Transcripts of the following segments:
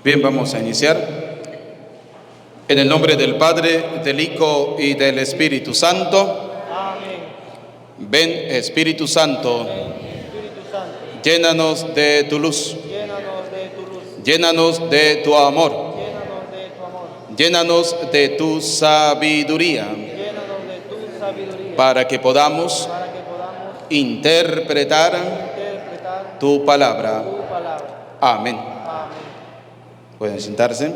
Bien, vamos a iniciar. En el nombre del Padre, del Hijo y del Espíritu Santo. Amén. Ven, Espíritu Santo, Espíritu Santo, llénanos de tu luz, llénanos de tu luz, llénanos de tu amor, llénanos de tu amor, llénanos de tu sabiduría, llénanos de tu sabiduría, para que podamos para que podamos interpretar interpretar tu palabra. tu palabra. Amén. Amén. Pueden sentarse.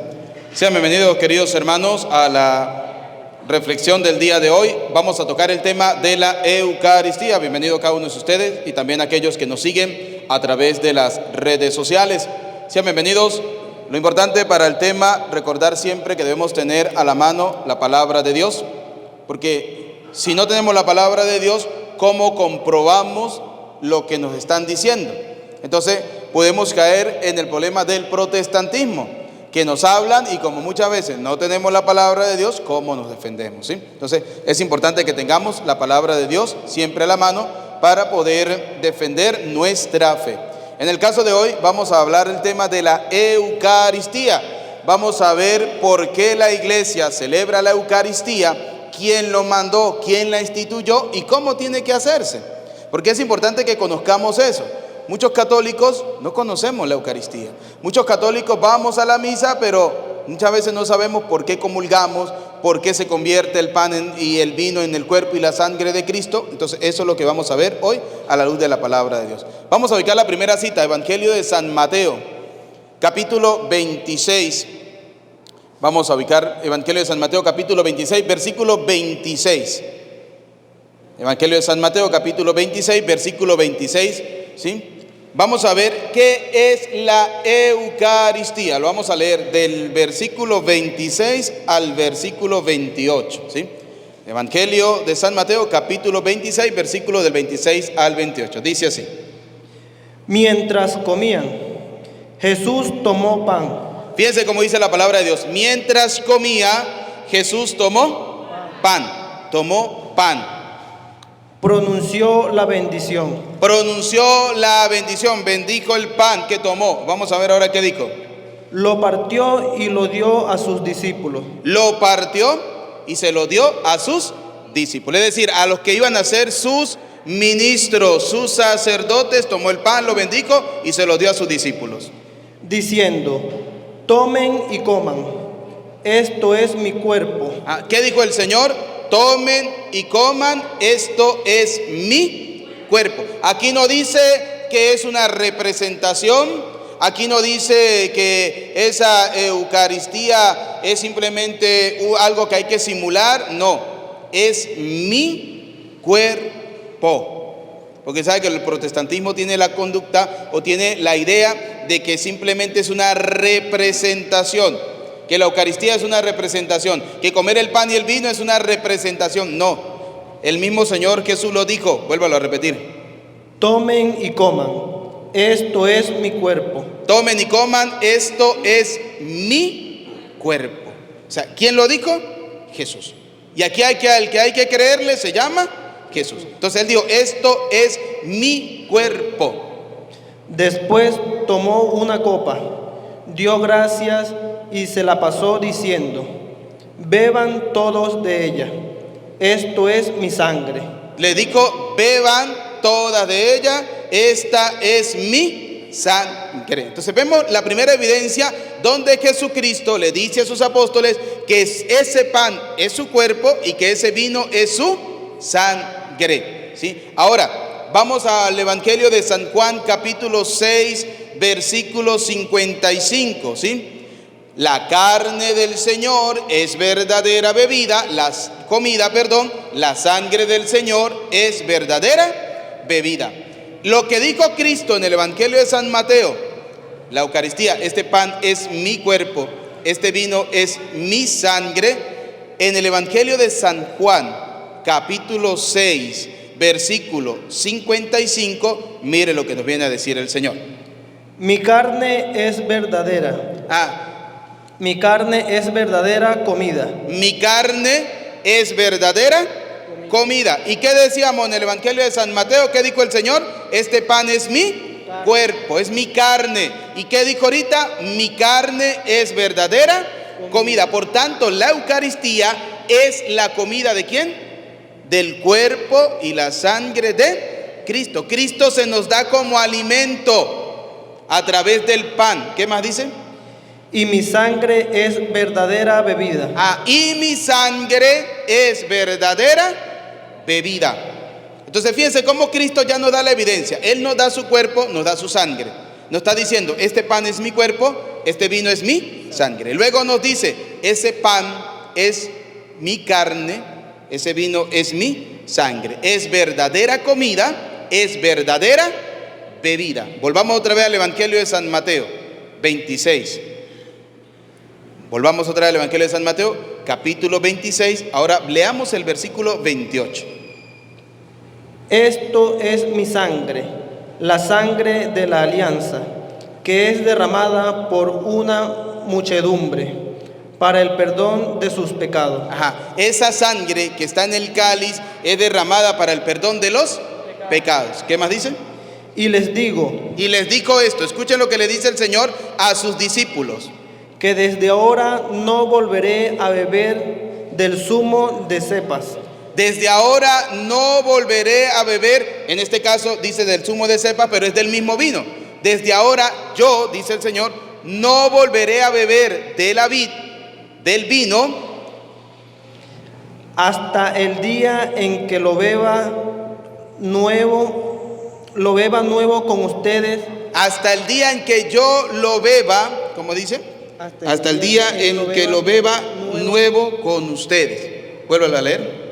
Sean bienvenidos, queridos hermanos, a la reflexión del día de hoy. Vamos a tocar el tema de la Eucaristía. Bienvenido cada uno de ustedes y también aquellos que nos siguen a través de las redes sociales. Sean bienvenidos. Lo importante para el tema, recordar siempre que debemos tener a la mano la palabra de Dios, porque si no tenemos la palabra de Dios, ¿cómo comprobamos lo que nos están diciendo? Entonces podemos caer en el problema del protestantismo, que nos hablan y como muchas veces no tenemos la palabra de Dios, ¿cómo nos defendemos? ¿Sí? Entonces es importante que tengamos la palabra de Dios siempre a la mano para poder defender nuestra fe. En el caso de hoy vamos a hablar el tema de la Eucaristía. Vamos a ver por qué la iglesia celebra la Eucaristía, quién lo mandó, quién la instituyó y cómo tiene que hacerse. Porque es importante que conozcamos eso. Muchos católicos no conocemos la Eucaristía. Muchos católicos vamos a la misa, pero muchas veces no sabemos por qué comulgamos, por qué se convierte el pan y el vino en el cuerpo y la sangre de Cristo. Entonces eso es lo que vamos a ver hoy a la luz de la palabra de Dios. Vamos a ubicar la primera cita, Evangelio de San Mateo, capítulo 26. Vamos a ubicar Evangelio de San Mateo, capítulo 26, versículo 26. Evangelio de San Mateo, capítulo 26, versículo 26, ¿sí? Vamos a ver qué es la Eucaristía. Lo vamos a leer del versículo 26 al versículo 28, ¿sí? Evangelio de San Mateo, capítulo 26, versículo del 26 al 28. Dice así. Mientras comían, Jesús tomó pan. Fíjense cómo dice la palabra de Dios. Mientras comía, Jesús tomó pan. Tomó pan. Pronunció la bendición. Pronunció la bendición, bendijo el pan que tomó. Vamos a ver ahora qué dijo. Lo partió y lo dio a sus discípulos. Lo partió y se lo dio a sus discípulos. Es decir, a los que iban a ser sus ministros, sus sacerdotes, tomó el pan, lo bendijo y se lo dio a sus discípulos. Diciendo, tomen y coman, esto es mi cuerpo. ¿Qué dijo el Señor? Tomen y coman, esto es mi cuerpo. Aquí no dice que es una representación, aquí no dice que esa Eucaristía es simplemente algo que hay que simular, no, es mi cuerpo. Porque sabe que el protestantismo tiene la conducta o tiene la idea de que simplemente es una representación. Que la Eucaristía es una representación, que comer el pan y el vino es una representación. No, el mismo Señor Jesús lo dijo, vuélvalo a repetir. Tomen y coman, esto es mi cuerpo. Tomen y coman, esto es mi cuerpo. O sea, ¿quién lo dijo? Jesús. Y aquí el que hay que creerle se llama Jesús. Entonces él dijo, esto es mi cuerpo. Después tomó una copa, dio gracias y se la pasó diciendo, beban todos de ella, esto es mi sangre. Le dijo, beban todas de ella, esta es mi sangre. Entonces vemos la primera evidencia donde Jesucristo le dice a sus apóstoles que ese pan es su cuerpo y que ese vino es su sangre, ¿sí? Ahora, vamos al Evangelio de San Juan, capítulo 6, versículo 55, ¿sí? La carne del Señor es verdadera la sangre del Señor es verdadera bebida. Lo que dijo Cristo en el Evangelio de San Mateo, la Eucaristía, este pan es mi cuerpo, este vino es mi sangre. En el Evangelio de San Juan, capítulo 6, versículo 55, mire lo que nos viene a decir el Señor. Mi carne es verdadera. Mi carne es verdadera comida. Mi carne es verdadera comida. ¿Y qué decíamos en el Evangelio de San Mateo? ¿Qué dijo el Señor? Este pan es mi cuerpo, es mi carne. ¿Y qué dijo ahorita? Mi carne es verdadera comida. Por tanto, la Eucaristía es la comida ¿de quién? Del cuerpo y la sangre de Cristo. Cristo se nos da como alimento a través del pan. ¿Qué más dice? Y mi sangre es verdadera bebida. Y mi sangre es verdadera bebida. Entonces fíjense cómo Cristo ya nos da la evidencia. Él nos da su cuerpo, nos da su sangre. Nos está diciendo, este pan es mi cuerpo, este vino es mi sangre. Luego nos dice, ese pan es mi carne, ese vino es mi sangre. Es verdadera comida, es verdadera bebida. Volvamos otra vez al Evangelio de San Mateo 26. Volvamos otra vez al Evangelio de San Mateo, capítulo 26. Ahora leamos el versículo 28. Esto es mi sangre, la sangre de la alianza, que es derramada por una muchedumbre para el perdón de sus pecados. Esa sangre que está en el cáliz es derramada para el perdón de los pecados. ¿Qué más dice? Y les digo esto, escuchen lo que le dice el Señor a sus discípulos. Que desde ahora no volveré a beber del zumo de cepas. Desde ahora no volveré a beber, en este caso dice del zumo de cepa, pero es del mismo vino. Desde ahora yo, dice el Señor, no volveré a beber de la vid, del vino, hasta el día en que lo beba nuevo con ustedes. Hasta el día en que yo lo beba, ¿cómo dice? Hasta el día en que lo beba nuevo con ustedes. Vuélvalo a leer.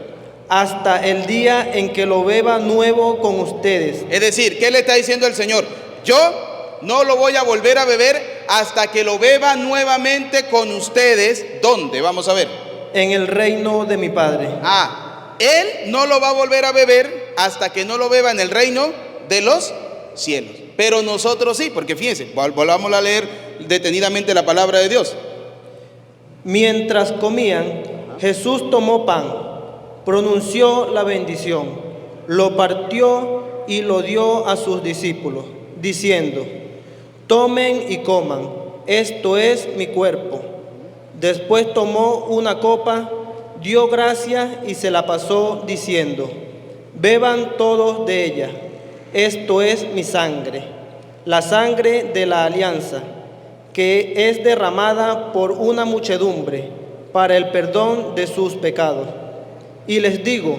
Hasta el día en que lo beba nuevo con ustedes. Es decir, ¿qué le está diciendo el Señor? Yo no lo voy a volver a beber hasta que lo beba nuevamente con ustedes. ¿Dónde? Vamos a ver. En el reino de mi Padre. Él no lo va a volver a beber hasta que no lo beba en el reino de los cielos. Pero nosotros sí, porque fíjense, volvamos a leer detenidamente la palabra de Dios. Mientras comían, Jesús tomó pan, pronunció la bendición, lo partió y lo dio a sus discípulos, diciendo: tomen y coman, esto es mi cuerpo. Después tomó una copa, dio gracias y se la pasó, diciendo: beban todos de ella, esto es mi sangre, la sangre de la alianza, que es derramada por una muchedumbre para el perdón de sus pecados. Y les digo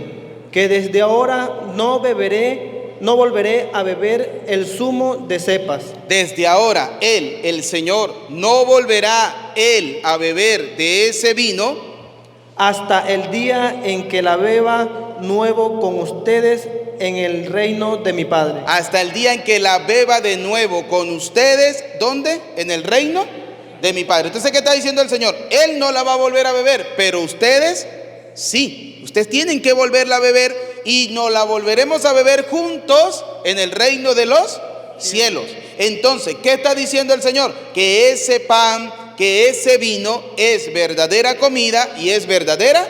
que desde ahora no volveré a beber el zumo de cepas. Desde ahora Él, el Señor, no volverá Él a beber de ese vino hasta el día en que la beba nuevo con ustedes en el reino de mi Padre. Hasta el día en que la beba de nuevo con ustedes, ¿dónde? En el reino de mi Padre. Entonces, ¿qué está diciendo el Señor? Él no la va a volver a beber, pero ustedes sí. Ustedes tienen que volverla a beber y nos la volveremos a beber juntos en el reino de los cielos. Entonces, ¿qué está diciendo el Señor? Que ese pan, que ese vino es verdadera comida y es verdadera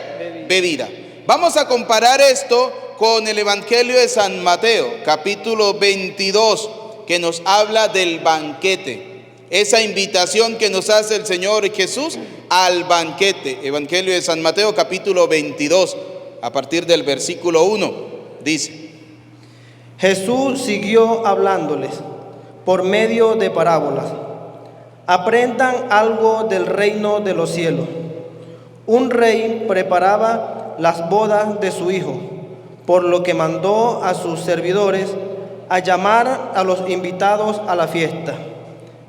bebida. Vamos a comparar esto con el Evangelio de San Mateo, capítulo 22, que nos habla del banquete. Esa invitación que nos hace el Señor Jesús al banquete. Evangelio de San Mateo, capítulo 22, a partir del versículo 1, dice: Jesús siguió hablándoles por medio de parábolas. Aprendan algo del reino de los cielos. Un rey preparaba las bodas de su hijo, por lo que mandó a sus servidores a llamar a los invitados a la fiesta.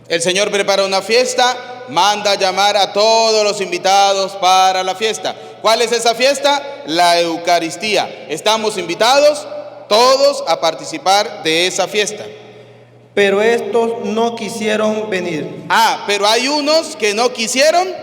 El Señor prepara una fiesta, manda a llamar a todos los invitados para la fiesta. ¿Cuál es esa fiesta? La Eucaristía. Estamos invitados todos a participar de esa fiesta. Pero estos no quisieron venir. Pero hay unos que no quisieron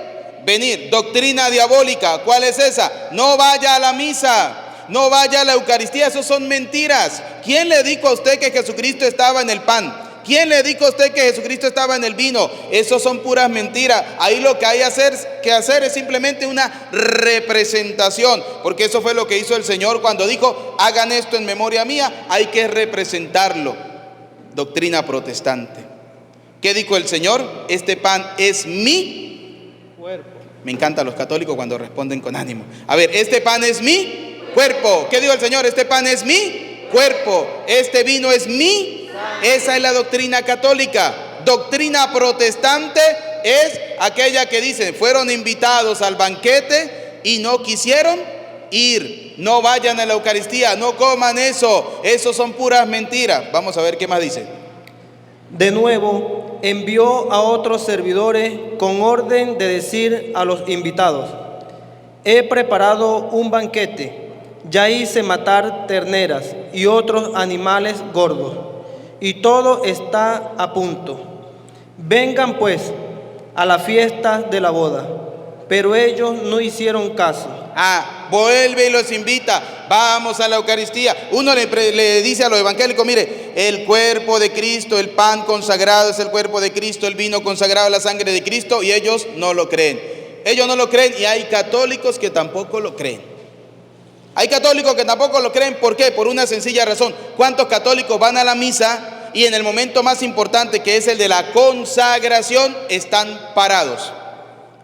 venir. Doctrina diabólica. ¿Cuál es esa? No vaya a la misa, no vaya a la Eucaristía. Eso son mentiras. ¿Quién le dijo a usted que Jesucristo estaba en el pan? ¿Quién le dijo a usted que Jesucristo estaba en el vino? Eso son puras mentiras. Ahí lo que hay que hacer es simplemente una representación, porque eso fue lo que hizo el Señor cuando dijo: hagan esto en memoria mía. Hay que representarlo. doctrina protestante. ¿Qué dijo el Señor? Este pan es mi cuerpo. Me encantan los católicos cuando responden con ánimo. A ver, este pan es mi cuerpo. ¿Qué dijo el Señor? Este pan es mi cuerpo. Este vino es mi. Esa es la doctrina católica. Doctrina protestante es aquella que dice, fueron invitados al banquete y no quisieron ir. No vayan a la Eucaristía, no coman eso. Eso son puras mentiras. Vamos a ver qué más dice. De nuevo, envió a otros servidores con orden de decir a los invitados: he preparado un banquete, ya hice matar terneras y otros animales gordos, y todo está a punto. Vengan pues a la fiesta de la boda. Pero ellos no hicieron caso. Vuelve y los invita, vamos a la Eucaristía. Uno le dice a los evangélicos, mire, el cuerpo de Cristo, el pan consagrado es el cuerpo de Cristo, el vino consagrado es la sangre de Cristo, y ellos no lo creen. Ellos no lo creen, y hay católicos que tampoco lo creen. Hay católicos que tampoco lo creen, ¿por qué? Por una sencilla razón. ¿Cuántos católicos van a la misa y en el momento más importante, que es el de la consagración, están parados,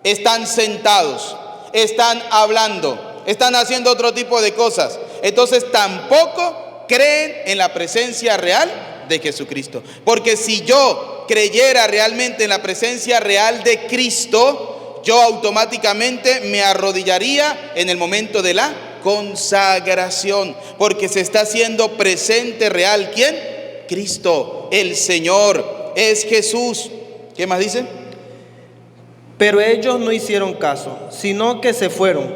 están sentados, están hablando, están haciendo otro tipo de cosas? Entonces tampoco creen en la presencia real de Jesucristo. Porque si yo creyera realmente en la presencia real de Cristo, yo automáticamente me arrodillaría en el momento de la consagración, porque se está haciendo presente real. ¿Quién? Cristo, el Señor, es Jesús. ¿Qué más dice? Pero ellos no hicieron caso, sino que se fueron,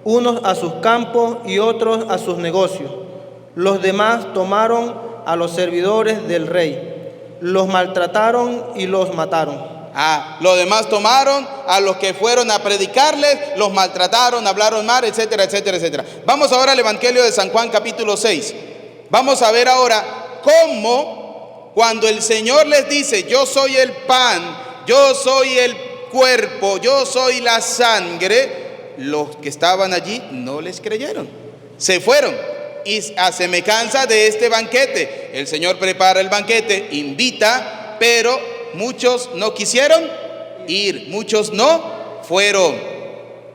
unos a sus campos y otros a sus negocios. Los demás tomaron a los servidores del rey, los maltrataron y los mataron. Los demás tomaron a los que fueron a predicarles, los maltrataron, hablaron mal, etcétera, etcétera, etcétera. Vamos ahora al Evangelio de San Juan, capítulo 6. Vamos a ver ahora cómo, cuando el Señor les dice, yo soy el pan, yo soy el cuerpo, yo soy la sangre, los que estaban allí no les creyeron, se fueron. Y a semejanza de este banquete, el Señor prepara el banquete, invita, pero muchos no quisieron ir, muchos no fueron.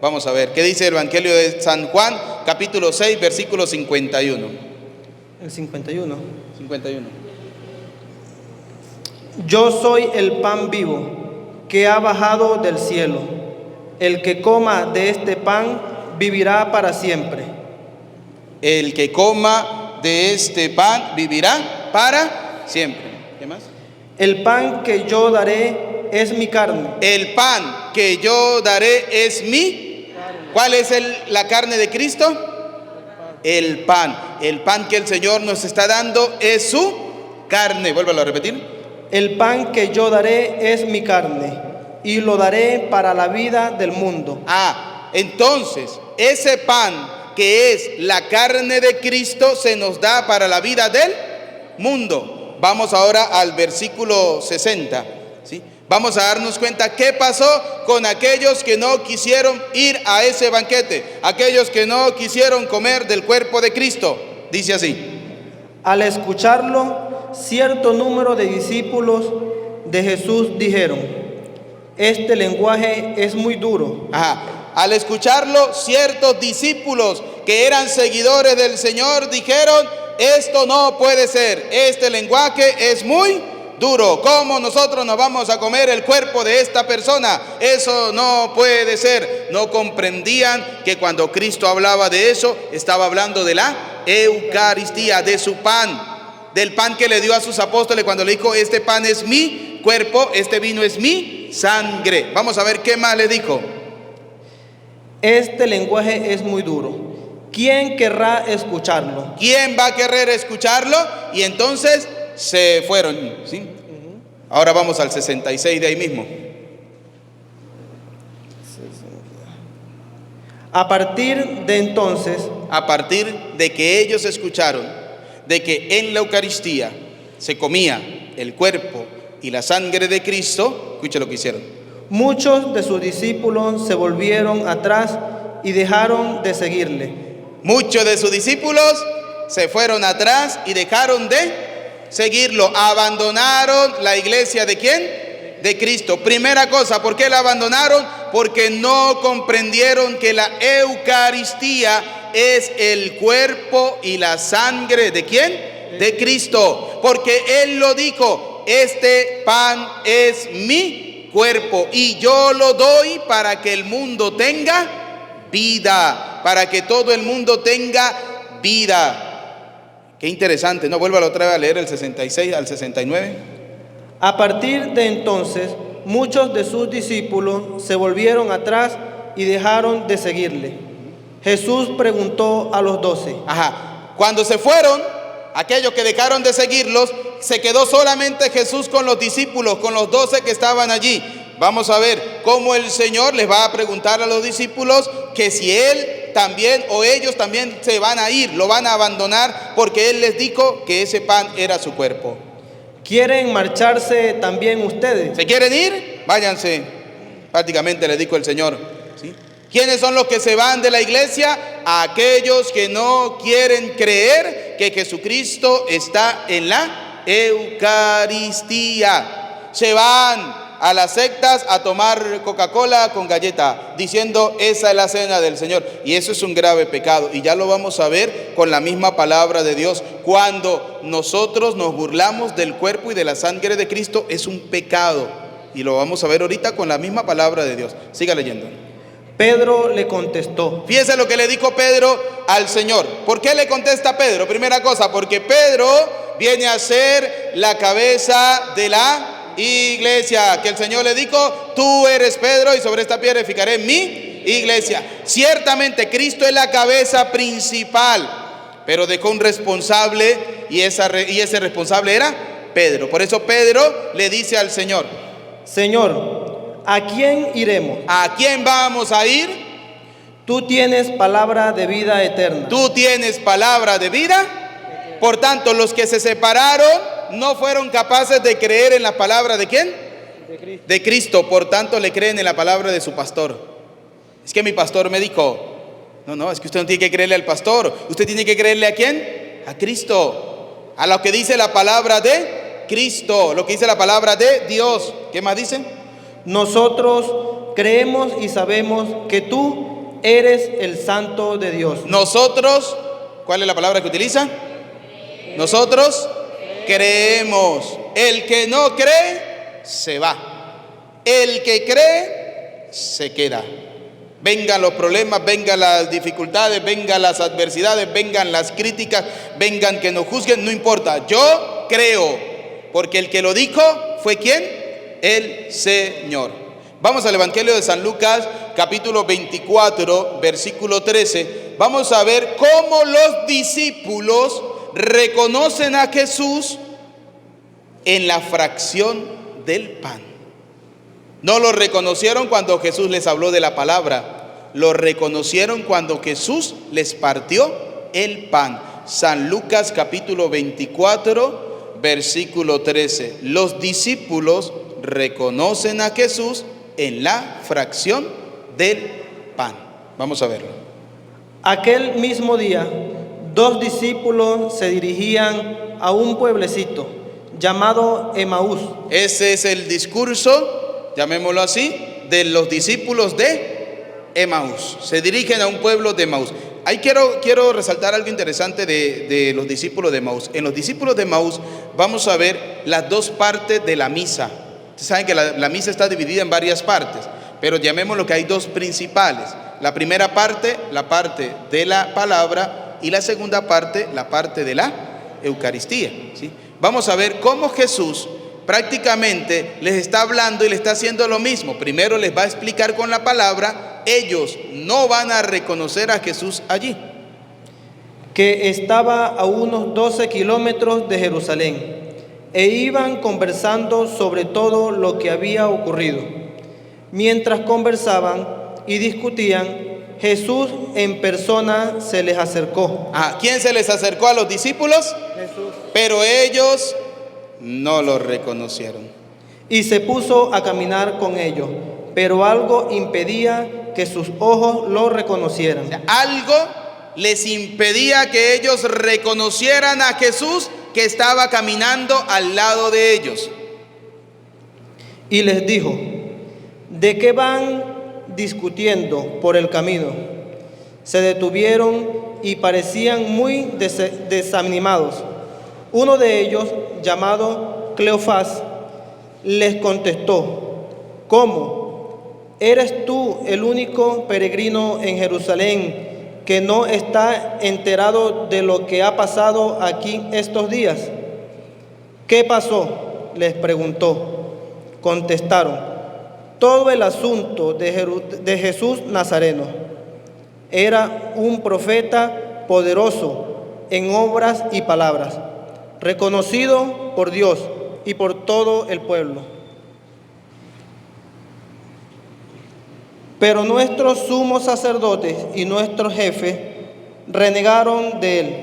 Vamos a ver, ¿qué dice el Evangelio de San Juan, capítulo 6, versículo 51? El 51. 51. Yo soy el pan vivo que ha bajado del cielo. El que coma de este pan vivirá para siempre. El que coma de este pan vivirá para siempre. ¿Qué más? El pan que yo daré es mi carne. El pan que yo daré es mi. ¿Cuál es la carne de Cristo? El pan. El pan que el Señor nos está dando es su carne. Vuélvalo a repetir. El pan que yo daré es mi carne, y lo daré para la vida del mundo. Entonces, ese pan que es la carne de Cristo se nos da para la vida del mundo. Vamos ahora al versículo 60, ¿sí? Vamos a darnos cuenta qué pasó con aquellos que no quisieron ir a ese banquete, aquellos que no quisieron comer del cuerpo de Cristo. Dice así: al escucharlo, cierto número de discípulos de Jesús dijeron: este lenguaje es muy duro. Al escucharlo, ciertos discípulos que eran seguidores del Señor dijeron: esto no puede ser, este lenguaje es muy duro. ¿Cómo nosotros nos vamos a comer el cuerpo de esta persona? Eso no puede ser. No comprendían que cuando Cristo hablaba de eso, estaba hablando de la Eucaristía, de su pan, del pan que le dio a sus apóstoles cuando le dijo: este pan es mi cuerpo, este vino es mi sangre. Vamos a ver qué más le dijo. Este lenguaje es muy duro. ¿Quién querrá escucharlo? ¿Quién va a querer escucharlo? Y entonces se fueron, ¿sí? Ahora vamos al 66 de ahí mismo. A partir de entonces, a partir de que ellos escucharon de que en la Eucaristía se comía el cuerpo y la sangre de Cristo, escuche lo que hicieron. Muchos de sus discípulos se volvieron atrás y dejaron de seguirle. Muchos de sus discípulos se fueron atrás y dejaron de seguirlo. Abandonaron la iglesia ¿de quién? De Cristo. Primera cosa, ¿por qué la abandonaron? Porque no comprendieron que la Eucaristía es el cuerpo y la sangre ¿de quién? De Cristo. Porque Él lo dijo, este pan es mi cuerpo y yo lo doy para que el mundo tenga vida, para que todo el mundo tenga vida. Qué interesante, ¿no? Vuélvalo otra vez a leer el 66 al 69. A partir de entonces, muchos de sus discípulos se volvieron atrás y dejaron de seguirle. Jesús preguntó a los 12. Cuando se fueron, aquellos que dejaron de seguirlos, se quedó solamente Jesús con los discípulos, con los 12 que estaban allí. Vamos a ver cómo el Señor les va a preguntar a los discípulos que si Él también o ellos también se van a ir, lo van a abandonar, porque Él les dijo que ese pan era su cuerpo. ¿Quieren marcharse también ustedes? ¿Se quieren ir? Váyanse. Prácticamente les dijo el Señor, ¿sí? ¿Quiénes son los que se van de la iglesia? Aquellos que no quieren creer que Jesucristo está en la Eucaristía. Se van a las sectas a tomar Coca-Cola con galleta, diciendo esa es la cena del Señor. Y eso es un grave pecado. Y ya lo vamos a ver con la misma palabra de Dios. Cuando nosotros nos burlamos del cuerpo y de la sangre de Cristo, es un pecado. Y lo vamos a ver ahorita con la misma palabra de Dios. Siga leyendo. Pedro le contestó. Fíjese lo que le dijo Pedro al Señor. ¿Por qué le contesta Pedro? Primera cosa, porque Pedro viene a ser la cabeza de la iglesia, que el Señor le dijo, tú eres Pedro y sobre esta piedra edificaré mi iglesia. Ciertamente Cristo es la cabeza principal, pero dejó un responsable y ese responsable era Pedro. Por eso Pedro le dice al Señor, Señor, ¿a quién iremos? ¿A quién vamos a ir? Tú tienes palabra de vida eterna. Tú tienes palabra de vida. Por tanto, los que se separaron no fueron capaces de creer en la palabra ¿de quién? De Cristo. Por tanto, le creen en la palabra de su pastor. Es que mi pastor me dijo, no, es que usted no tiene que creerle al pastor. Usted tiene que creerle ¿a quién? A Cristo. A lo que dice la palabra de Cristo. Lo que dice la palabra de Dios. ¿Qué más dice? Nosotros creemos y sabemos que tú eres el Santo de Dios. Nosotros, ¿cuál es la palabra que utiliza? Nosotros creemos. El que no cree, se va. El que cree, se queda. Vengan los problemas, vengan las dificultades, vengan las adversidades, vengan las críticas, vengan que nos juzguen, no importa. Yo creo, porque el que lo dijo fue ¿quién? El Señor. Vamos al Evangelio de San Lucas, capítulo 24, versículo 13. Vamos a ver cómo los discípulos reconocen a Jesús en la fracción del pan. No lo reconocieron cuando Jesús les habló de la palabra, lo reconocieron cuando Jesús les partió el pan. San Lucas capítulo 24, versículo 13. Los discípulos reconocen a Jesús en la fracción del pan. Vamos a verlo. Aquel mismo día, 2 discípulos se dirigían a un pueblecito llamado Emaús. Ese es el discurso, llamémoslo así, de los discípulos de Emaús. Se dirigen a un pueblo de Emaús. Ahí quiero resaltar algo interesante de los discípulos de Emaús. En los discípulos de Emaús vamos a ver las dos partes de la misa. Ustedes saben que la misa está dividida en varias partes, pero llamémoslo que hay dos principales. La primera parte, la parte de la palabra, y la segunda parte, la parte de la Eucaristía, ¿sí? Vamos a ver cómo Jesús prácticamente les está hablando y le está haciendo lo mismo. Primero les va a explicar con la palabra, ellos no van a reconocer a Jesús allí. Que estaba a unos 12 kilómetros de Jerusalén, e iban conversando sobre todo lo que había ocurrido. Mientras conversaban y discutían, Jesús en persona se les acercó. ¿Quién se les acercó a los discípulos? Jesús. Pero ellos no lo reconocieron. Y se puso a caminar con ellos, pero algo impedía que sus ojos lo reconocieran. Algo les impedía que ellos reconocieran a Jesús que estaba caminando al lado de ellos. Y les dijo: ¿de qué van discutiendo por el camino? Se detuvieron y parecían muy desanimados. Uno de ellos, llamado Cleofás, les contestó: ¿cómo? ¿Eres tú el único peregrino en Jerusalén que no está enterado de lo que ha pasado aquí estos días? ¿Qué pasó?, les preguntó. Contestaron: todo el asunto de Jesús Nazareno. Era un profeta poderoso en obras y palabras, reconocido por Dios y por todo el pueblo. Pero nuestros sumos sacerdotes y nuestros jefes renegaron de él.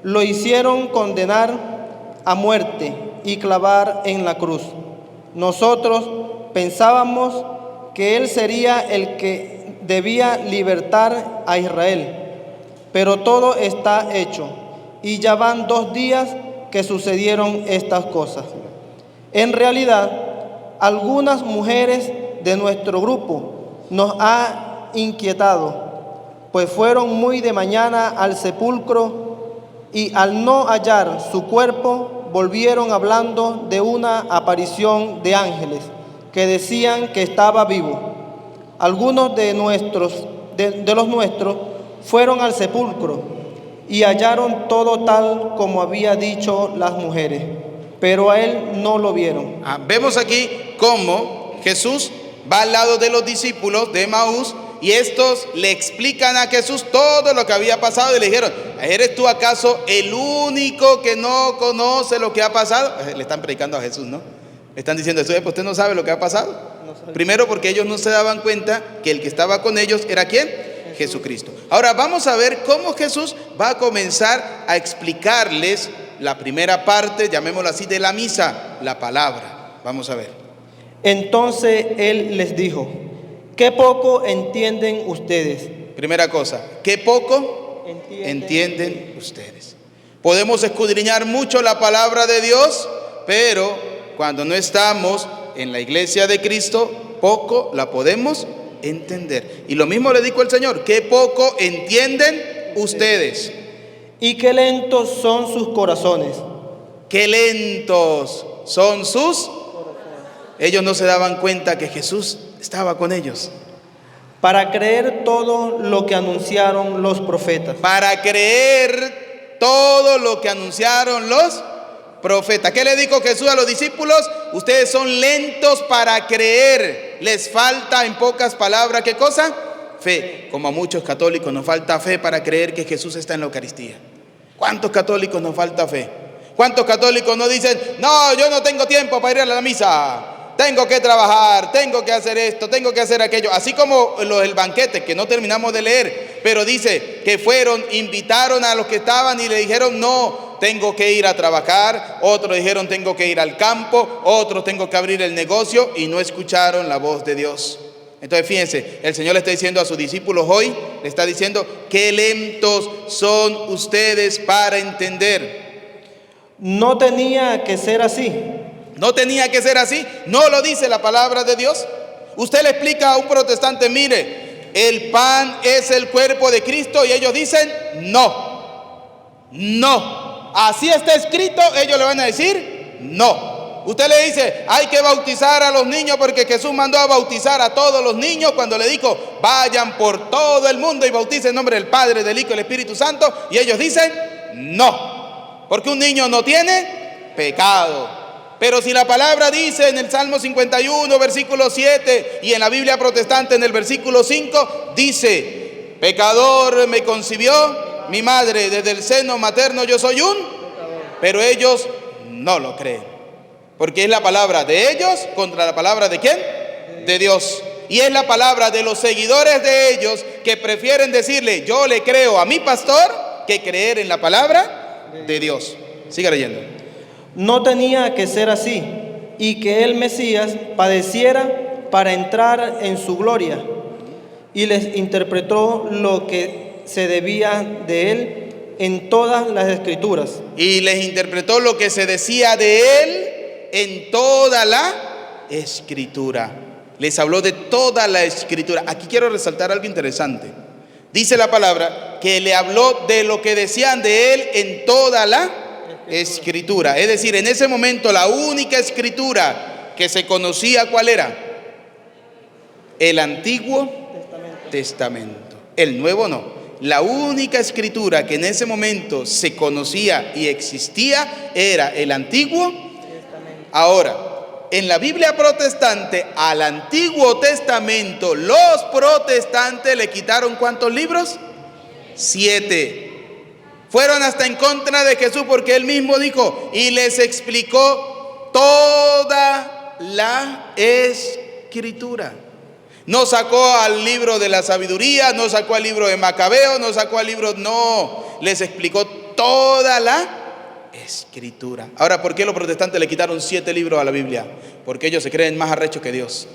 Lo hicieron condenar a muerte y clavar en la cruz. Nosotros pensábamos que él sería el que debía libertar a Israel, pero todo está hecho y ya van 2 días que sucedieron estas cosas. En realidad, algunas mujeres de nuestro grupo nos han inquietado, pues fueron muy de mañana al sepulcro y al no hallar su cuerpo, volvieron hablando de una aparición de ángeles que decían que estaba vivo. Algunos de los nuestros fueron al sepulcro y hallaron todo tal como había dicho las mujeres, pero a él no lo vieron. Vemos aquí cómo Jesús va al lado de los discípulos de Emaús y estos le explican a Jesús todo lo que había pasado y le dijeron: ¿eres tú acaso el único que no conoce lo que ha pasado? Le están predicando a Jesús, ¿no? Le están diciendo: ¿usted no sabe lo que ha pasado? Primero, porque ellos no se daban cuenta que el que estaba con ellos era ¿quién? Jesucristo. Ahora vamos a ver cómo Jesús va a comenzar a explicarles la primera parte, llamémoslo así, de la misa, la palabra. Vamos a ver. Entonces él les dijo: ¿qué poco entienden ustedes? Primera cosa, ¿qué poco entienden ustedes? Podemos escudriñar mucho la palabra de Dios, pero cuando no estamos en la iglesia de Cristo, poco la podemos entender. Y lo mismo le dijo el Señor: ¿qué poco entienden ustedes? Y qué lentos son sus corazones. Qué lentos son sus. Ellos no se daban cuenta que Jesús estaba con ellos. Para creer todo lo que anunciaron los profetas. Para creer todo lo que anunciaron los profeta. ¿Qué le dijo Jesús a los discípulos? Ustedes son lentos para creer. Les falta, en pocas palabras, ¿qué cosa? Fe. Como a muchos católicos nos falta fe para creer que Jesús está en la Eucaristía. ¿Cuántos católicos nos falta fe? ¿Cuántos católicos no dicen: no, yo no tengo tiempo para ir a la misa, tengo que trabajar, tengo que hacer esto, tengo que hacer aquello? Así como el banquete que no terminamos de leer, pero dice que invitaron a los que estaban y le dijeron: no, tengo que ir a trabajar. Otros dijeron: tengo que ir al campo. Otros: tengo que abrir el negocio. Y no escucharon la voz de Dios. Entonces fíjense, el Señor le está diciendo a sus discípulos hoy, le está diciendo: qué lentos son ustedes para entender. No tenía que ser así. No tenía que ser así. No lo dice la palabra de Dios. Usted le explica a un protestante: mire, el pan es el cuerpo de Cristo, y ellos dicen: no, no, así está escrito. Ellos le van a decir: no. Usted le dice: hay que bautizar a los niños porque Jesús mandó a bautizar a todos los niños cuando le dijo: vayan por todo el mundo y bauticen en nombre del Padre, del Hijo y del Espíritu Santo. Y ellos dicen: no, porque un niño no tiene pecado. Pero si la palabra dice en el Salmo 51, versículo 7, y en la Biblia protestante en el versículo 5, dice: pecador me concibió mi madre, desde el seno materno yo soy un. Pero ellos no lo creen, porque es la palabra de ellos contra la palabra ¿de quién? De Dios. Y es la palabra de los seguidores de ellos que prefieren decirle: yo le creo a mi pastor, que creer en la palabra de Dios. Siga leyendo. No tenía que ser así, y que el Mesías padeciera para entrar en su gloria. Y les interpretó lo que se debía de él en todas las Escrituras. Y les interpretó lo que se decía de él en toda la Escritura. Les habló de toda la Escritura. Aquí quiero resaltar algo interesante. Dice la palabra que le habló de lo que decían de él en toda la Escritura. Es decir, en ese momento la única Escritura que se conocía, ¿cuál era? El Antiguo Testamento. El Nuevo no. La única Escritura que en ese momento se conocía y existía era el Antiguo Testamento. Ahora, en la Biblia protestante, al Antiguo Testamento, los protestantes le quitaron ¿cuántos libros? 7. Fueron hasta en contra de Jesús porque él mismo dijo y les explicó toda la Escritura. No sacó al libro de la sabiduría, no sacó al libro de Macabeo, no sacó al libro, no, les explicó toda la Escritura. Ahora, ¿por qué los protestantes le quitaron 7 libros a la Biblia? Porque ellos se creen más arrechos que Dios.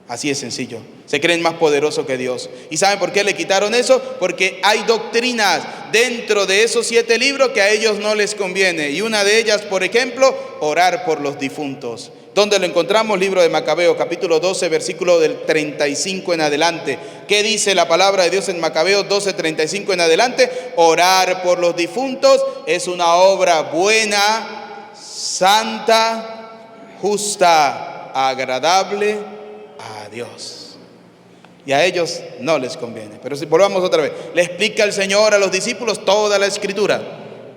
Así es sencillo. Se creen más poderosos que Dios. ¿Y saben por qué le quitaron eso? Porque hay doctrinas dentro de esos 7 libros que a ellos no les conviene. Y una de ellas, por ejemplo, orar por los difuntos. ¿Dónde lo encontramos? Libro de Macabeo, capítulo 12, versículo del 35 en adelante. ¿Qué dice la palabra de Dios en Macabeo 12, 35 en adelante? Orar por los difuntos es una obra buena, santa, justa, agradable a Dios. Y a ellos no les conviene. Pero si volvamos otra vez, le explica el Señor a los discípulos toda la Escritura.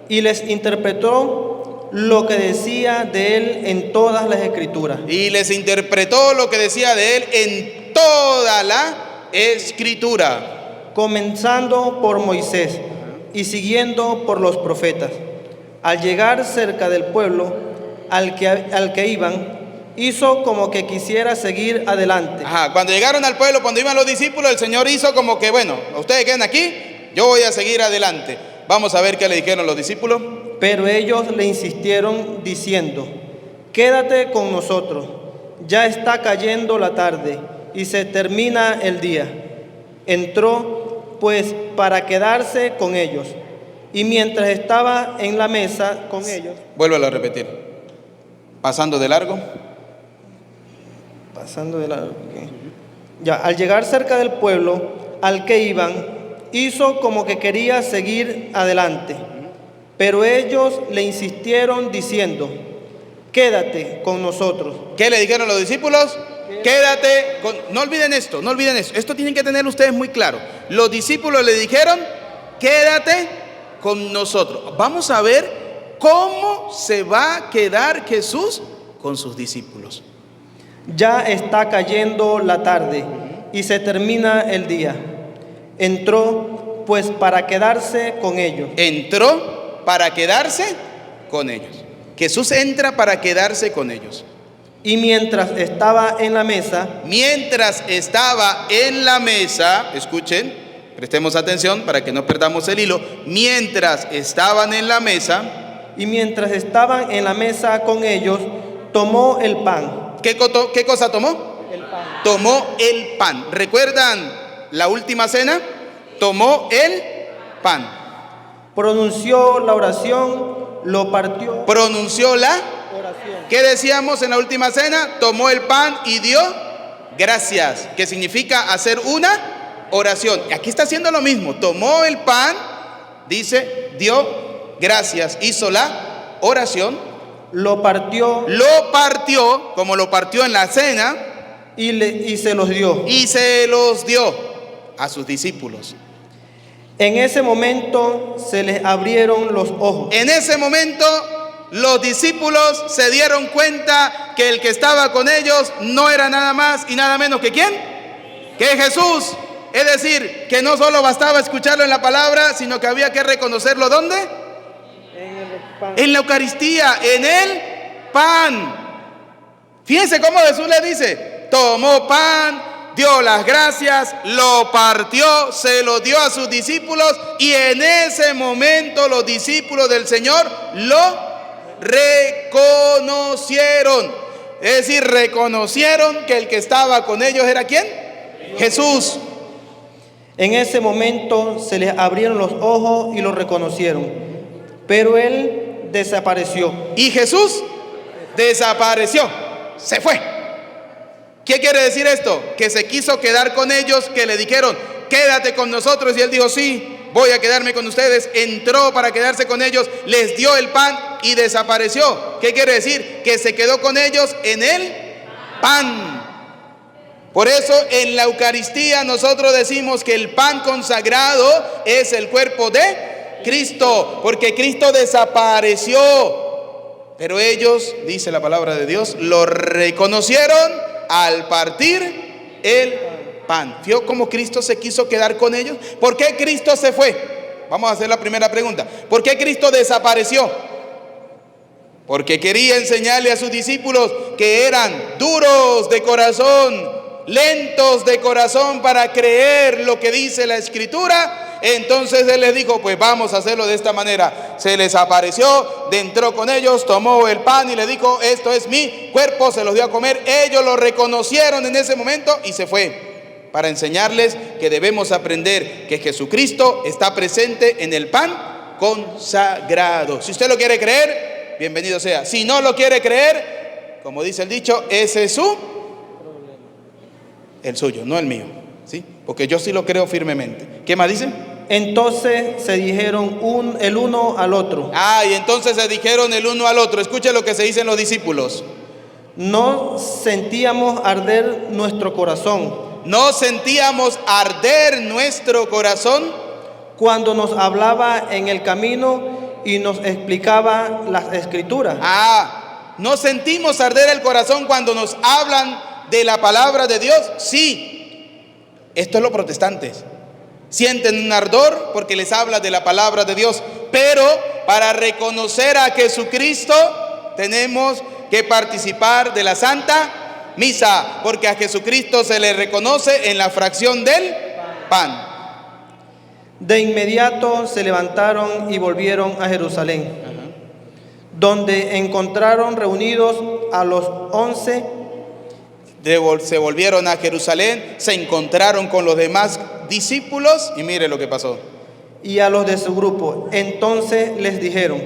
Y les interpretó lo que decía de él en todas las Escrituras. Y les interpretó lo que decía de él en toda la Escritura. Comenzando por Moisés y siguiendo por los profetas. Al llegar cerca del pueblo al que iban, hizo como que quisiera seguir adelante. Cuando llegaron al pueblo, cuando iban los discípulos, el Señor hizo como que, bueno, ustedes queden aquí, yo voy a seguir adelante. Vamos a ver qué le dijeron los discípulos. Pero ellos le insistieron diciendo, quédate con nosotros, ya está cayendo la tarde y se termina el día. Entró pues para quedarse con ellos, y mientras estaba en la mesa con ellos. Vuélvelo a repetir. Pasando de largo. Okay. Ya, al llegar cerca del pueblo al que iban, hizo como que quería seguir adelante. Pero ellos le insistieron diciendo, quédate con nosotros. ¿Qué le dijeron los discípulos? Quédate con... No olviden esto, no olviden esto. Esto tienen que tener ustedes muy claro. Los discípulos le dijeron, quédate con nosotros. Vamos a ver cómo se va a quedar Jesús con sus discípulos. Ya está cayendo la tarde y se termina el día. Entró pues para quedarse con ellos. Entró para quedarse con ellos. Jesús entra para quedarse con ellos. Y mientras estaba en la mesa, escuchen, prestemos atención para que no perdamos el hilo. Mientras estaban en la mesa, con ellos, tomó el pan. ¿Qué cosa tomó? El pan. Tomó el pan. ¿Recuerdan la última cena? Tomó el pan. Pronunció la oración, lo partió. Pronunció la oración. ¿Qué decíamos en la última cena? Tomó el pan y dio gracias, que significa hacer una oración. Aquí está haciendo lo mismo. Tomó el pan, dice, dio gracias, hizo la oración. Lo partió, como lo partió en la cena. Y se los dio. Y se los dio a sus discípulos. En ese momento se les abrieron los ojos. En ese momento los discípulos se dieron cuenta que el que estaba con ellos no era nada más y nada menos que ¿quién? Que Jesús. Es decir, que no solo bastaba escucharlo en la palabra, sino que había que reconocerlo ¿dónde? En la Eucaristía, en el pan. Fíjense cómo Jesús le dice, tomó pan, dio las gracias, lo partió, se lo dio a sus discípulos y en ese momento los discípulos del Señor lo reconocieron. Es decir, reconocieron que el que estaba con ellos era ¿quién? Jesús. En ese momento se les abrieron los ojos y lo reconocieron, pero él desapareció. Y Jesús desapareció, se fue. ¿Qué quiere decir esto? Que se quiso quedar con ellos, que le dijeron, quédate con nosotros, y él dijo, sí, voy a quedarme con ustedes. Entró para quedarse con ellos, les dio el pan y desapareció. ¿Qué quiere decir? Que se quedó con ellos en el pan. Por eso en la Eucaristía nosotros decimos que el pan consagrado es el cuerpo de Cristo, porque Cristo desapareció. Pero ellos, dice la palabra de Dios, lo reconocieron al partir el pan. ¿Vio cómo Cristo se quiso quedar con ellos? ¿Por qué Cristo se fue? Vamos a hacer la primera pregunta. ¿Por qué Cristo desapareció? Porque quería enseñarle a sus discípulos que eran duros de corazón, lentos de corazón para creer lo que dice la Escritura. Entonces él les dijo, pues vamos a hacerlo de esta manera. Se les apareció, entró con ellos, tomó el pan y le dijo, esto es mi cuerpo, se los dio a comer. Ellos lo reconocieron en ese momento y se fue, para enseñarles que debemos aprender que Jesucristo está presente en el pan consagrado. Si usted lo quiere creer, bienvenido sea. Si no lo quiere creer, como dice el dicho, ese es el suyo, no el mío, ¿sí? Porque yo sí lo creo firmemente. ¿Qué más dice? Entonces se dijeron el uno al otro. Y entonces se dijeron el uno al otro. Escuche lo que se dicen los discípulos. No sentíamos arder nuestro corazón. No sentíamos arder nuestro corazón cuando nos hablaba en el camino y nos explicaba las Escrituras. ¿No sentimos arder el corazón cuando nos hablan de la palabra de Dios? Sí. Esto es lo protestantes. Sienten un ardor porque les habla de la palabra de Dios. Pero para reconocer a Jesucristo tenemos que participar de la Santa Misa, porque a Jesucristo se le reconoce en la fracción del pan. De inmediato se levantaron y volvieron a Jerusalén, donde encontraron reunidos a los 11. Se volvieron a Jerusalén, se encontraron con los demás discípulos y mire lo que pasó. Y a los de su grupo. Entonces le dijeron,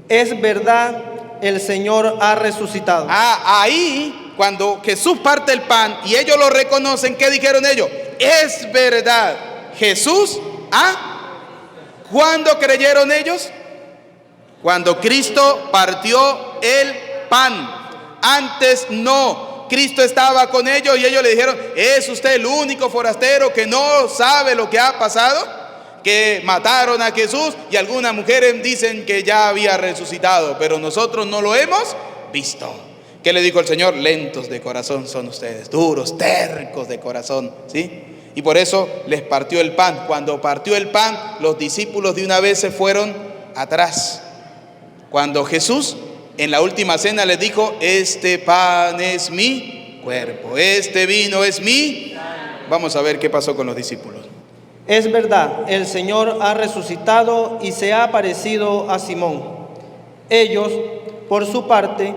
es verdad, el Señor ha resucitado. Ahí cuando Jesús parte el pan y ellos lo reconocen, ¿qué dijeron ellos? Es verdad, Jesús ¿Cuándo creyeron ellos? Cuando Cristo partió el pan. Antes no. Cristo estaba con ellos y ellos le dijeron, ¿es usted el único forastero que no sabe lo que ha pasado? Que mataron a Jesús y algunas mujeres dicen que ya había resucitado, pero nosotros no lo hemos visto. ¿Qué le dijo el Señor? Lentos de corazón son ustedes, duros, tercos de corazón, ¿sí? Y por eso les partió el pan. Cuando partió el pan, los discípulos de una vez se fueron atrás. Cuando Jesús en la última cena les dijo, este pan es mi cuerpo, este vino es mi. Vamos a ver qué pasó con los discípulos. Es verdad, el Señor ha resucitado y se ha aparecido a Simón. Ellos, por su parte,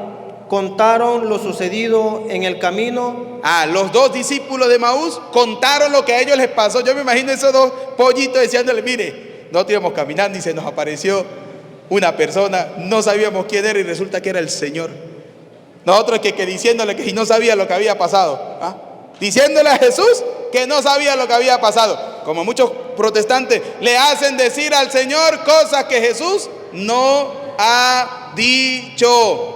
contaron lo sucedido en el camino. Los dos discípulos de Maús contaron lo que a ellos les pasó. Yo me imagino esos dos pollitos diciéndole, mire, nosotros íbamos caminando y se nos apareció una persona, no sabíamos quién era y resulta que era el Señor. Nosotros que diciéndole que no sabía lo que había pasado, diciéndole a Jesús que no sabía lo que había pasado. Como muchos protestantes le hacen decir al Señor cosas que Jesús no ha dicho.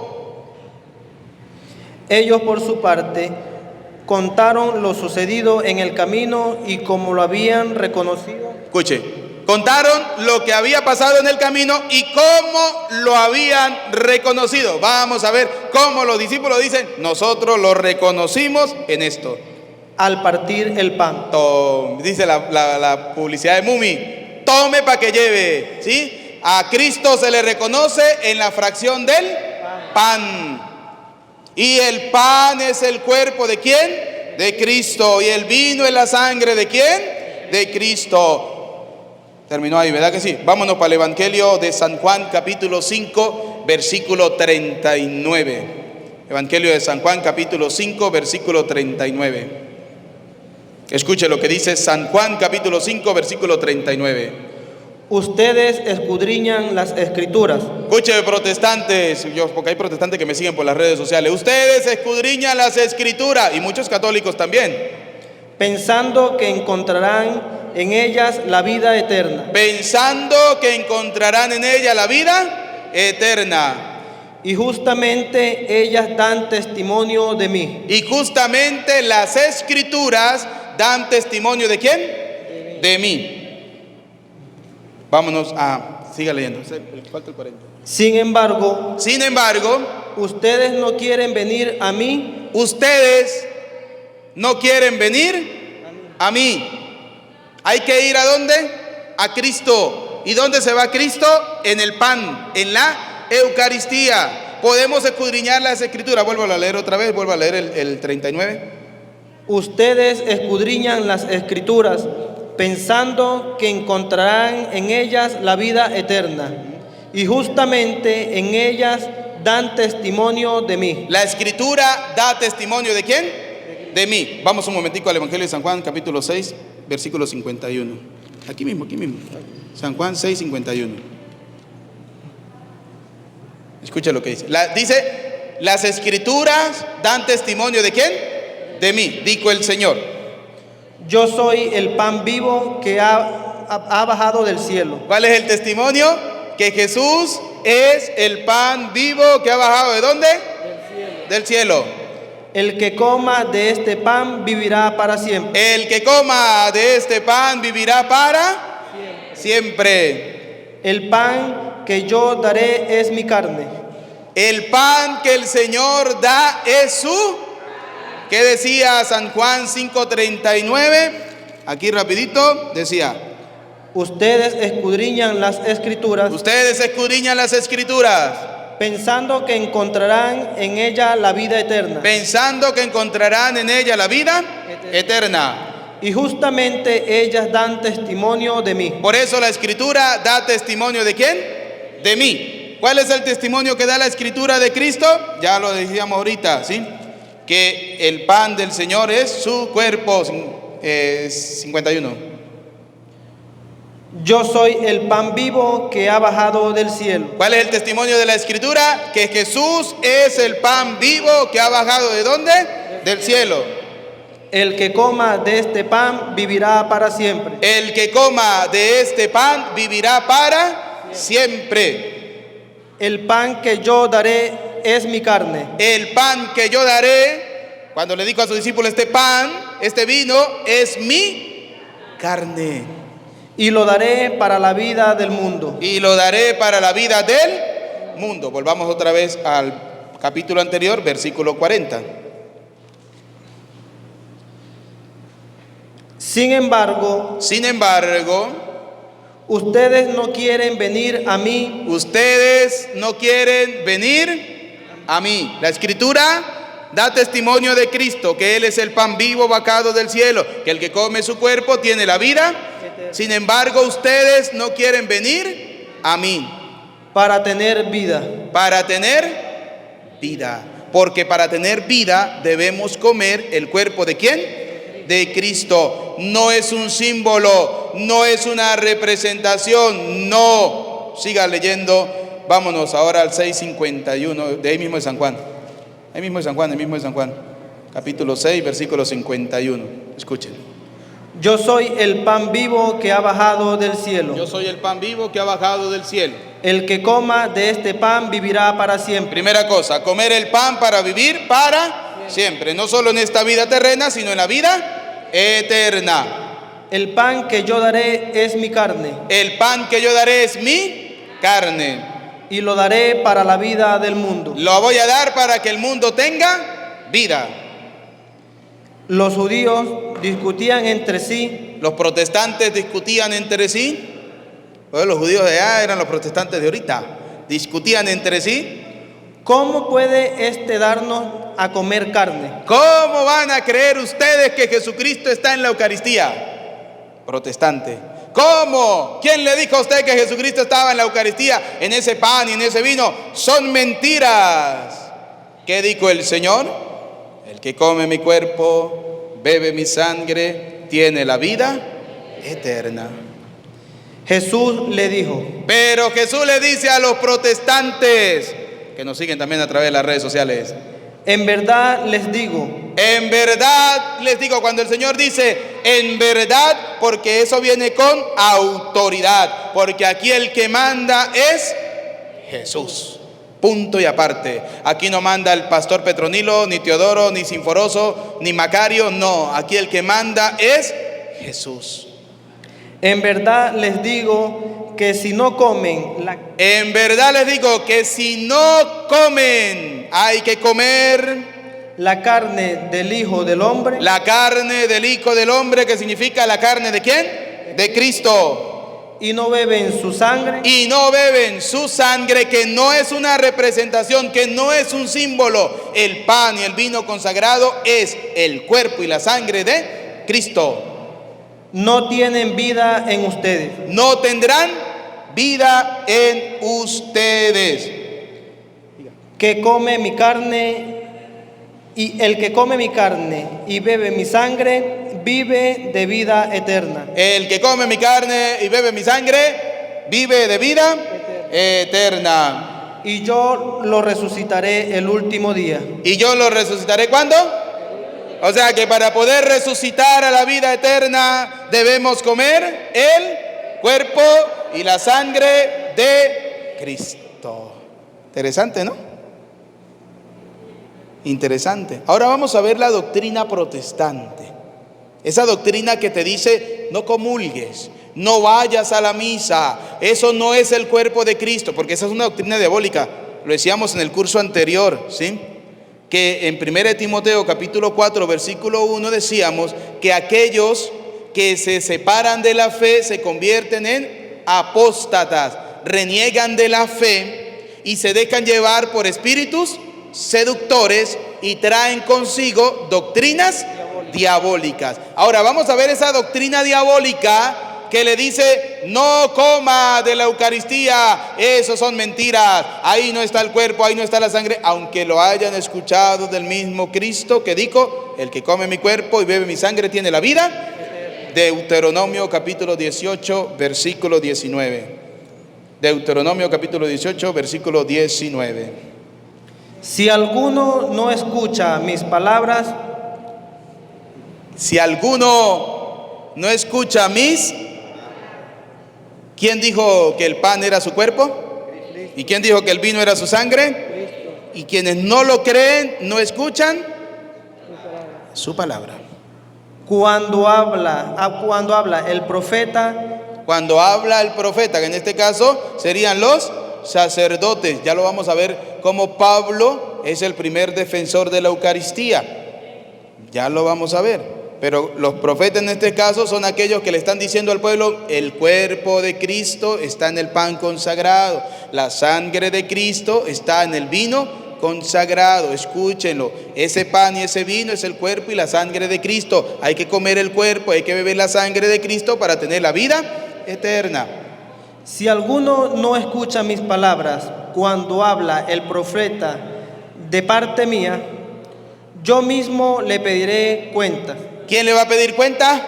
Ellos por su parte contaron lo sucedido en el camino y como lo habían reconocido. Escuche, contaron lo que había pasado en el camino y cómo lo habían reconocido. Vamos a ver cómo los discípulos dicen, nosotros lo reconocimos en esto. Al partir el pan. Dice la publicidad de Mumi, tome para que lleve, ¿sí? A Cristo se le reconoce en la fracción del pan. Y el pan es el cuerpo ¿de quién? De Cristo. Y el vino es la sangre ¿de quién? De Cristo. Terminó ahí, ¿verdad que sí? Vámonos para el Evangelio de San Juan, capítulo 5, versículo 39. Evangelio de San Juan, capítulo 5, versículo 39. Escuche lo que dice San Juan capítulo 5, versículo 39. Ustedes escudriñan las escrituras, Escuche, protestantes, porque hay protestantes que me siguen por las redes sociales. Ustedes escudriñan las escrituras, y muchos católicos también, pensando que encontrarán en ellas la vida eterna. pensando que encontrarán en ella la vida eterna. Y justamente ellas dan testimonio de mí. Y justamente las escrituras dan testimonio ¿de quién? De mí. Vámonos a... Siga leyendo. Falta el 40. Sin embargo, ustedes no quieren venir a mí. Ustedes no quieren venir a mí. Hay que ir ¿a dónde? A Cristo. ¿Y dónde se va Cristo? En el pan, en la Eucaristía. Podemos escudriñar las escrituras. Vuelvo a leer otra vez, vuelvo a leer el 39. Ustedes escudriñan las escrituras, pensando que encontrarán en ellas la vida eterna. Y justamente en ellas dan testimonio de mí. La escritura da testimonio ¿de quién? De mí. Vamos un momentico al Evangelio de San Juan, capítulo 6, versículo 51. Aquí mismo. San Juan 6, 51. Escucha lo que dice. Dice, las escrituras dan testimonio ¿de quién? De mí, dijo el Señor. Yo soy el pan vivo que ha bajado del cielo. ¿Cuál es el testimonio? Que Jesús es el pan vivo que ha bajado ¿de dónde? Del cielo. El que coma de este pan vivirá para siempre. El que coma de este pan vivirá para siempre. El pan que yo daré es mi carne. El pan que el Señor da es su... ¿Qué decía San Juan 5:39? Aquí rapidito decía: ustedes escudriñan las escrituras. Ustedes escudriñan las escrituras, pensando que encontrarán en ella la vida eterna. Pensando que encontrarán en ella la vida eterna. Y justamente ellas dan testimonio de mí. Por eso la escritura da testimonio ¿de quién? De mí. ¿Cuál es el testimonio que da la escritura de Cristo? Ya lo decíamos ahorita, ¿sí? Que el pan del Señor es su cuerpo. 51. Yo soy el pan vivo que ha bajado del cielo. ¿Cuál es el testimonio de la escritura? Que Jesús es el pan vivo que ha bajado ¿de dónde? Del cielo. El que coma de este pan vivirá para siempre. El que coma de este pan vivirá para siempre. El pan que yo daré es mi carne. El pan que yo daré, cuando le dijo a sus discípulos, este pan, este vino, es mi carne. Y lo daré para la vida del mundo. Y lo daré para la vida del mundo. Volvamos otra vez al capítulo anterior, versículo 40. Sin embargo, ustedes no quieren venir a mí. Ustedes no quieren venir a mí. La escritura da testimonio de Cristo, que Él es el pan vivo bajado del cielo, que el que come su cuerpo tiene la vida. Sin embargo, ustedes no quieren venir a mí. Para tener vida. Para tener vida. Porque para tener vida debemos comer el cuerpo ¿de quién? De Cristo. No es un símbolo, no es una representación, no. Siga leyendo. Vámonos ahora al 6:51, de ahí mismo de San Juan. Ahí mismo de San Juan. Capítulo 6, versículo 51. Escuchen. Yo soy el pan vivo que ha bajado del cielo. Yo soy el pan vivo que ha bajado del cielo. El que coma de este pan vivirá para siempre. Primera cosa, comer el pan para vivir para siempre. No solo en esta vida terrena, sino en la vida eterna. El pan que yo daré es mi carne. El pan que yo daré es mi carne. Y lo daré para la vida del mundo. Lo voy a dar para que el mundo tenga vida. Los judíos discutían entre sí. Los protestantes discutían entre sí. Bueno, los judíos de allá eran los protestantes de ahorita. Discutían entre sí. ¿Cómo puede darnos a comer carne? ¿Cómo van a creer ustedes que Jesucristo está en la Eucaristía? Protestante. ¿Cómo? ¿Quién le dijo a usted que Jesucristo estaba en la Eucaristía, en ese pan y en ese vino? Son mentiras. ¿Qué dijo el Señor? El que come mi cuerpo, bebe mi sangre, tiene la vida eterna. Jesús le dijo: Pero Jesús le dice a los protestantes, que nos siguen también a través de las redes sociales, en verdad les digo. en verdad les digo, cuando el Señor dice en verdad, porque eso viene con autoridad, porque aquí el que manda es Jesús. Punto y aparte. Aquí no manda el pastor Petronilo, ni Teodoro, ni Sinforoso, ni Macario. No, aquí el que manda es Jesús. En verdad les digo que si no comen En verdad les digo que si no comen, hay que comer la carne del Hijo del Hombre, la carne del Hijo del Hombre, que significa la carne ¿de quién? De Cristo. y no beben su sangre, Y no beben su sangre, que no es una representación, que no es un símbolo. El pan y el vino consagrado es el cuerpo y la sangre de Cristo. no tienen vida en ustedes. No tendrán vida en ustedes. Que come mi carne y el que come mi carne y bebe mi sangre vive de vida eterna. El que come mi carne y bebe mi sangre vive de vida eterna. Y yo lo resucitaré el último día. ¿Y yo lo resucitaré cuándo? O sea que para poder resucitar a la vida eterna debemos comer el cuerpo y la sangre de Cristo. Interesante, ¿no? Interesante. Ahora vamos a ver la doctrina protestante. Esa doctrina que te dice no comulgues, no vayas a la misa, eso no es el cuerpo de Cristo, porque esa es una doctrina diabólica. Lo decíamos en el curso anterior, ¿sí? Que en 1 Timoteo capítulo 4 versículo 1 decíamos que aquellos que se separan de la fe se convierten en apóstatas, reniegan de la fe y se dejan llevar por espíritus seductores y traen consigo doctrinas diabólicas. Ahora vamos a ver esa doctrina diabólica que le dice no coma de la Eucaristía, eso son mentiras, ahí no está el cuerpo, ahí no está la sangre, aunque lo hayan escuchado del mismo Cristo que dijo, el que come mi cuerpo y bebe mi sangre tiene la vida. Deuteronomio capítulo 18 versículo 19. Deuteronomio capítulo 18 versículo 19. Si alguno no escucha mis palabras, si alguno no escucha mis, ¿quién dijo que el pan era su cuerpo? ¿Y quién dijo que el vino era su sangre? Y quienes no lo creen, no escuchan su palabra. Cuando habla el profeta, cuando habla el profeta, que en este caso serían los sacerdotes, ya lo vamos a ver cómo Pablo es el primer defensor de la Eucaristía, ya lo vamos a ver. Pero los profetas en este caso son aquellos que le están diciendo al pueblo, el cuerpo de Cristo está en el pan consagrado, la sangre de Cristo está en el vino consagrado, escúchenlo, ese pan y ese vino es el cuerpo y la sangre de Cristo, hay que comer el cuerpo, hay que beber la sangre de Cristo para tener la vida eterna. Si alguno no escucha mis palabras cuando habla el profeta de parte mía, yo mismo le pediré cuenta. ¿Quién le va a pedir cuenta?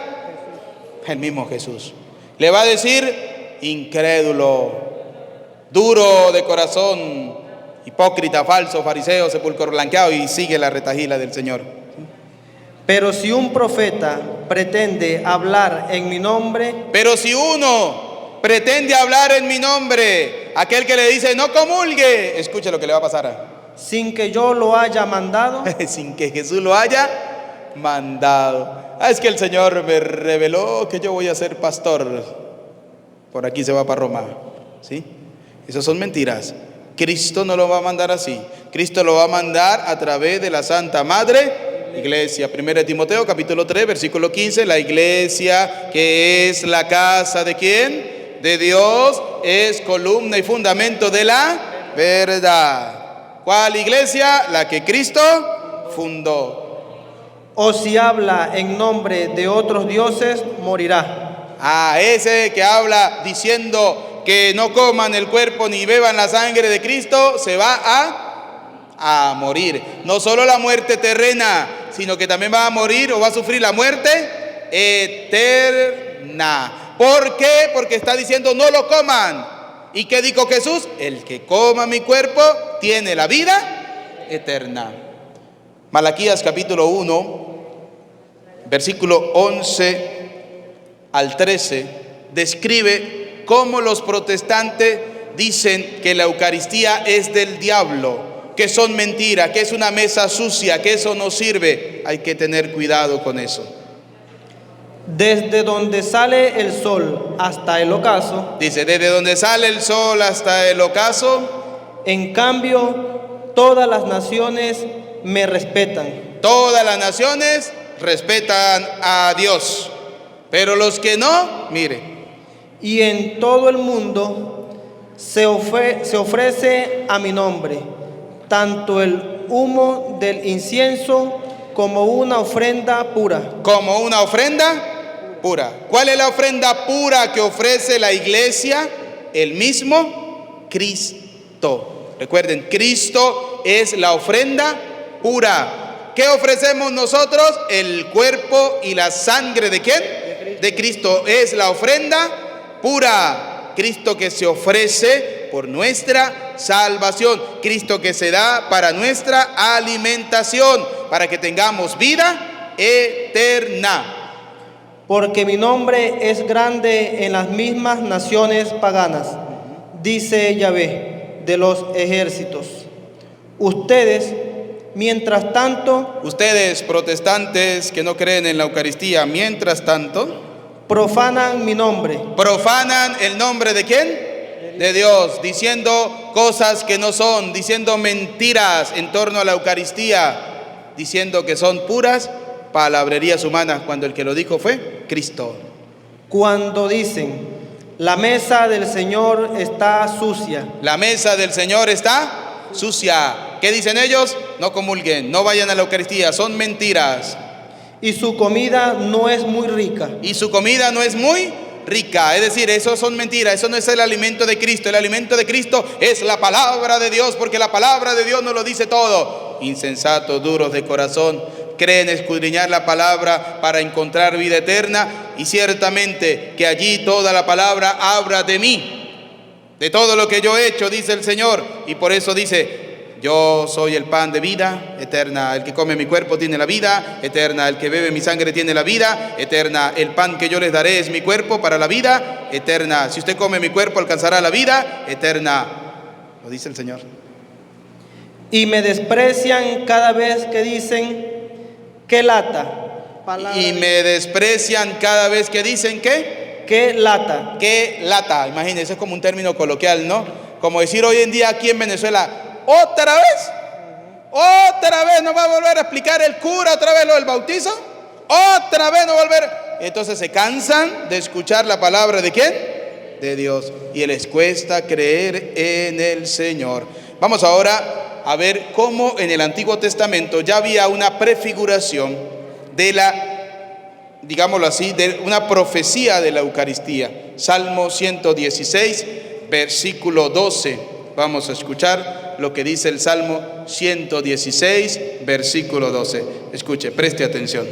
El mismo Jesús. Le va a decir, incrédulo, duro de corazón, hipócrita, falso, fariseo, sepulcro blanqueado, y sigue la retahíla del Señor. Pero si un profeta pretende hablar en mi nombre, pero si uno pretende hablar en mi nombre, aquel que le dice no comulgue, escuche lo que le va a pasar. Sin que yo lo haya mandado, sin que Jesús lo haya mandado. Es que el Señor me reveló que yo voy a ser pastor. Por aquí se va para Roma, ¿sí? Esas son mentiras. Cristo no lo va a mandar así. Cristo lo va a mandar a través de la Santa Madre Iglesia. 1 Timoteo capítulo 3 versículo 15. La iglesia, que es la casa ¿de quién? De Dios, es columna y fundamento de la verdad. ¿Cuál iglesia? La que Cristo fundó. O si habla en nombre de otros dioses, morirá. Ese que habla diciendo que no coman el cuerpo ni beban la sangre de Cristo, se va a morir. No solo la muerte terrena, sino que también va a morir o va a sufrir la muerte eterna. ¿Por qué? Porque está diciendo no lo coman. ¿Y qué dijo Jesús? El que coma mi cuerpo tiene la vida eterna. Malaquías capítulo 1, versículo 11 al 13, describe cómo los protestantes dicen que la Eucaristía es del diablo, que son mentiras, que es una mesa sucia, que eso no sirve. Hay que tener cuidado con eso. Desde donde sale el sol hasta el ocaso, Dice, desde donde sale el sol hasta el ocaso, en cambio, todas las naciones me respetan. todas las naciones respetan a Dios, pero los que no, mire, Y en todo el mundo se ofrece a mi nombre, tanto el humo del incienso como una ofrenda pura. como una ofrenda pura. ¿Cuál es la ofrenda pura que ofrece la iglesia? El mismo Cristo. Recuerden, Cristo es la ofrenda pura. ¿Qué ofrecemos nosotros? El cuerpo y la sangre ¿de quién? De Cristo. Es la ofrenda pura. Cristo que se ofrece por nuestra salvación. Cristo que se da para nuestra alimentación, para que tengamos vida eterna. Porque mi nombre es grande en las mismas naciones paganas, dice Yahvé de los ejércitos. Ustedes, mientras tanto, Ustedes, protestantes que no creen en la Eucaristía, mientras tanto, profanan mi nombre, profanan el nombre ¿de quién? De Dios, diciendo cosas que no son, diciendo mentiras en torno a la Eucaristía, diciendo que son puras palabrerías humanas, cuando el que lo dijo fue Cristo. cuando dicen, la mesa del Señor está sucia. La mesa del Señor está sucia. ¿Qué dicen ellos? No comulguen, no vayan a la Eucaristía, son mentiras. Y su comida no es muy rica. Y su comida no es muy rica, es decir, eso son mentiras, eso no es el alimento de Cristo. El alimento de Cristo es la palabra de Dios, porque la palabra de Dios nos lo dice todo. Insensatos, duros de corazón, creen escudriñar la palabra para encontrar vida eterna, y ciertamente que allí toda la palabra habla de mí, de todo lo que yo he hecho, dice el Señor, y por eso dice: yo soy el pan de vida eterna. El que come mi cuerpo tiene la vida eterna. El que bebe mi sangre tiene la vida eterna. El pan que yo les daré es mi cuerpo para la vida eterna. Si usted come mi cuerpo, alcanzará la vida eterna. Lo dice el Señor. Y me desprecian cada vez que dicen, qué lata. Y me desprecian cada vez que dicen ¿qué? Qué lata. ¿Qué lata? Imagínense, es como un término coloquial, ¿no? Como decir hoy en día aquí en Venezuela: ¿otra vez? ¿Otra vez nos va a volver a explicar el cura otra vez lo del bautizo? ¿Otra vez no volver? Entonces se cansan de escuchar la palabra ¿de quién? De Dios. Y les cuesta creer en el Señor. Vamos ahora a ver cómo en el Antiguo Testamento ya había una prefiguración de la, digámoslo así, de una profecía de la Eucaristía. Salmo 116, versículo 12. Vamos a escuchar lo que dice el Salmo 116, versículo 12. Escuche, preste atención.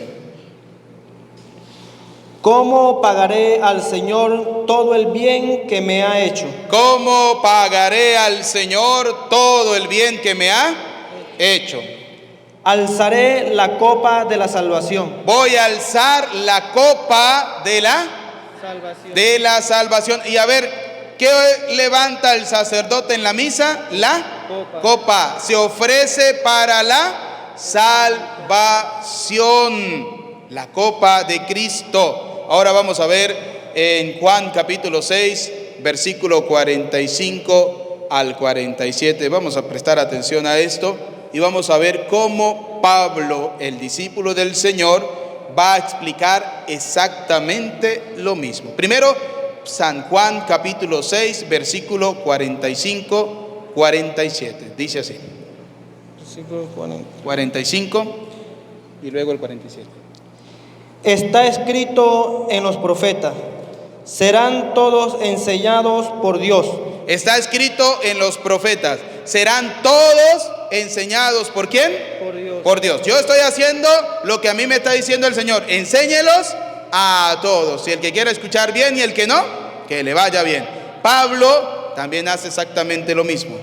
¿Cómo pagaré al Señor todo el bien que me ha hecho? ¿Cómo pagaré al Señor todo el bien que me ha hecho? Alzaré la copa de la salvación. Voy a alzar la copa de la salvación. Y a ver, ¿qué levanta el sacerdote en la misa? La copa. Se ofrece para la salvación. La copa de Cristo. Ahora vamos a ver en Juan capítulo 6, versículo 45 al 47. Vamos a prestar atención a esto y vamos a ver cómo Pablo, el discípulo del Señor, va a explicar exactamente lo mismo. Primero, San Juan capítulo 6, versículo 45-47. Dice así. 45 y luego el 47. Está escrito en los profetas, serán todos enseñados por Dios. Está escrito en los profetas, serán todos enseñados ¿por quién? Por Dios. Por Dios. Yo estoy haciendo lo que a mí me está diciendo el Señor. Enséñelos a todos. Y el que quiera escuchar bien y el que no, que le vaya bien. Pablo también hace exactamente lo mismo.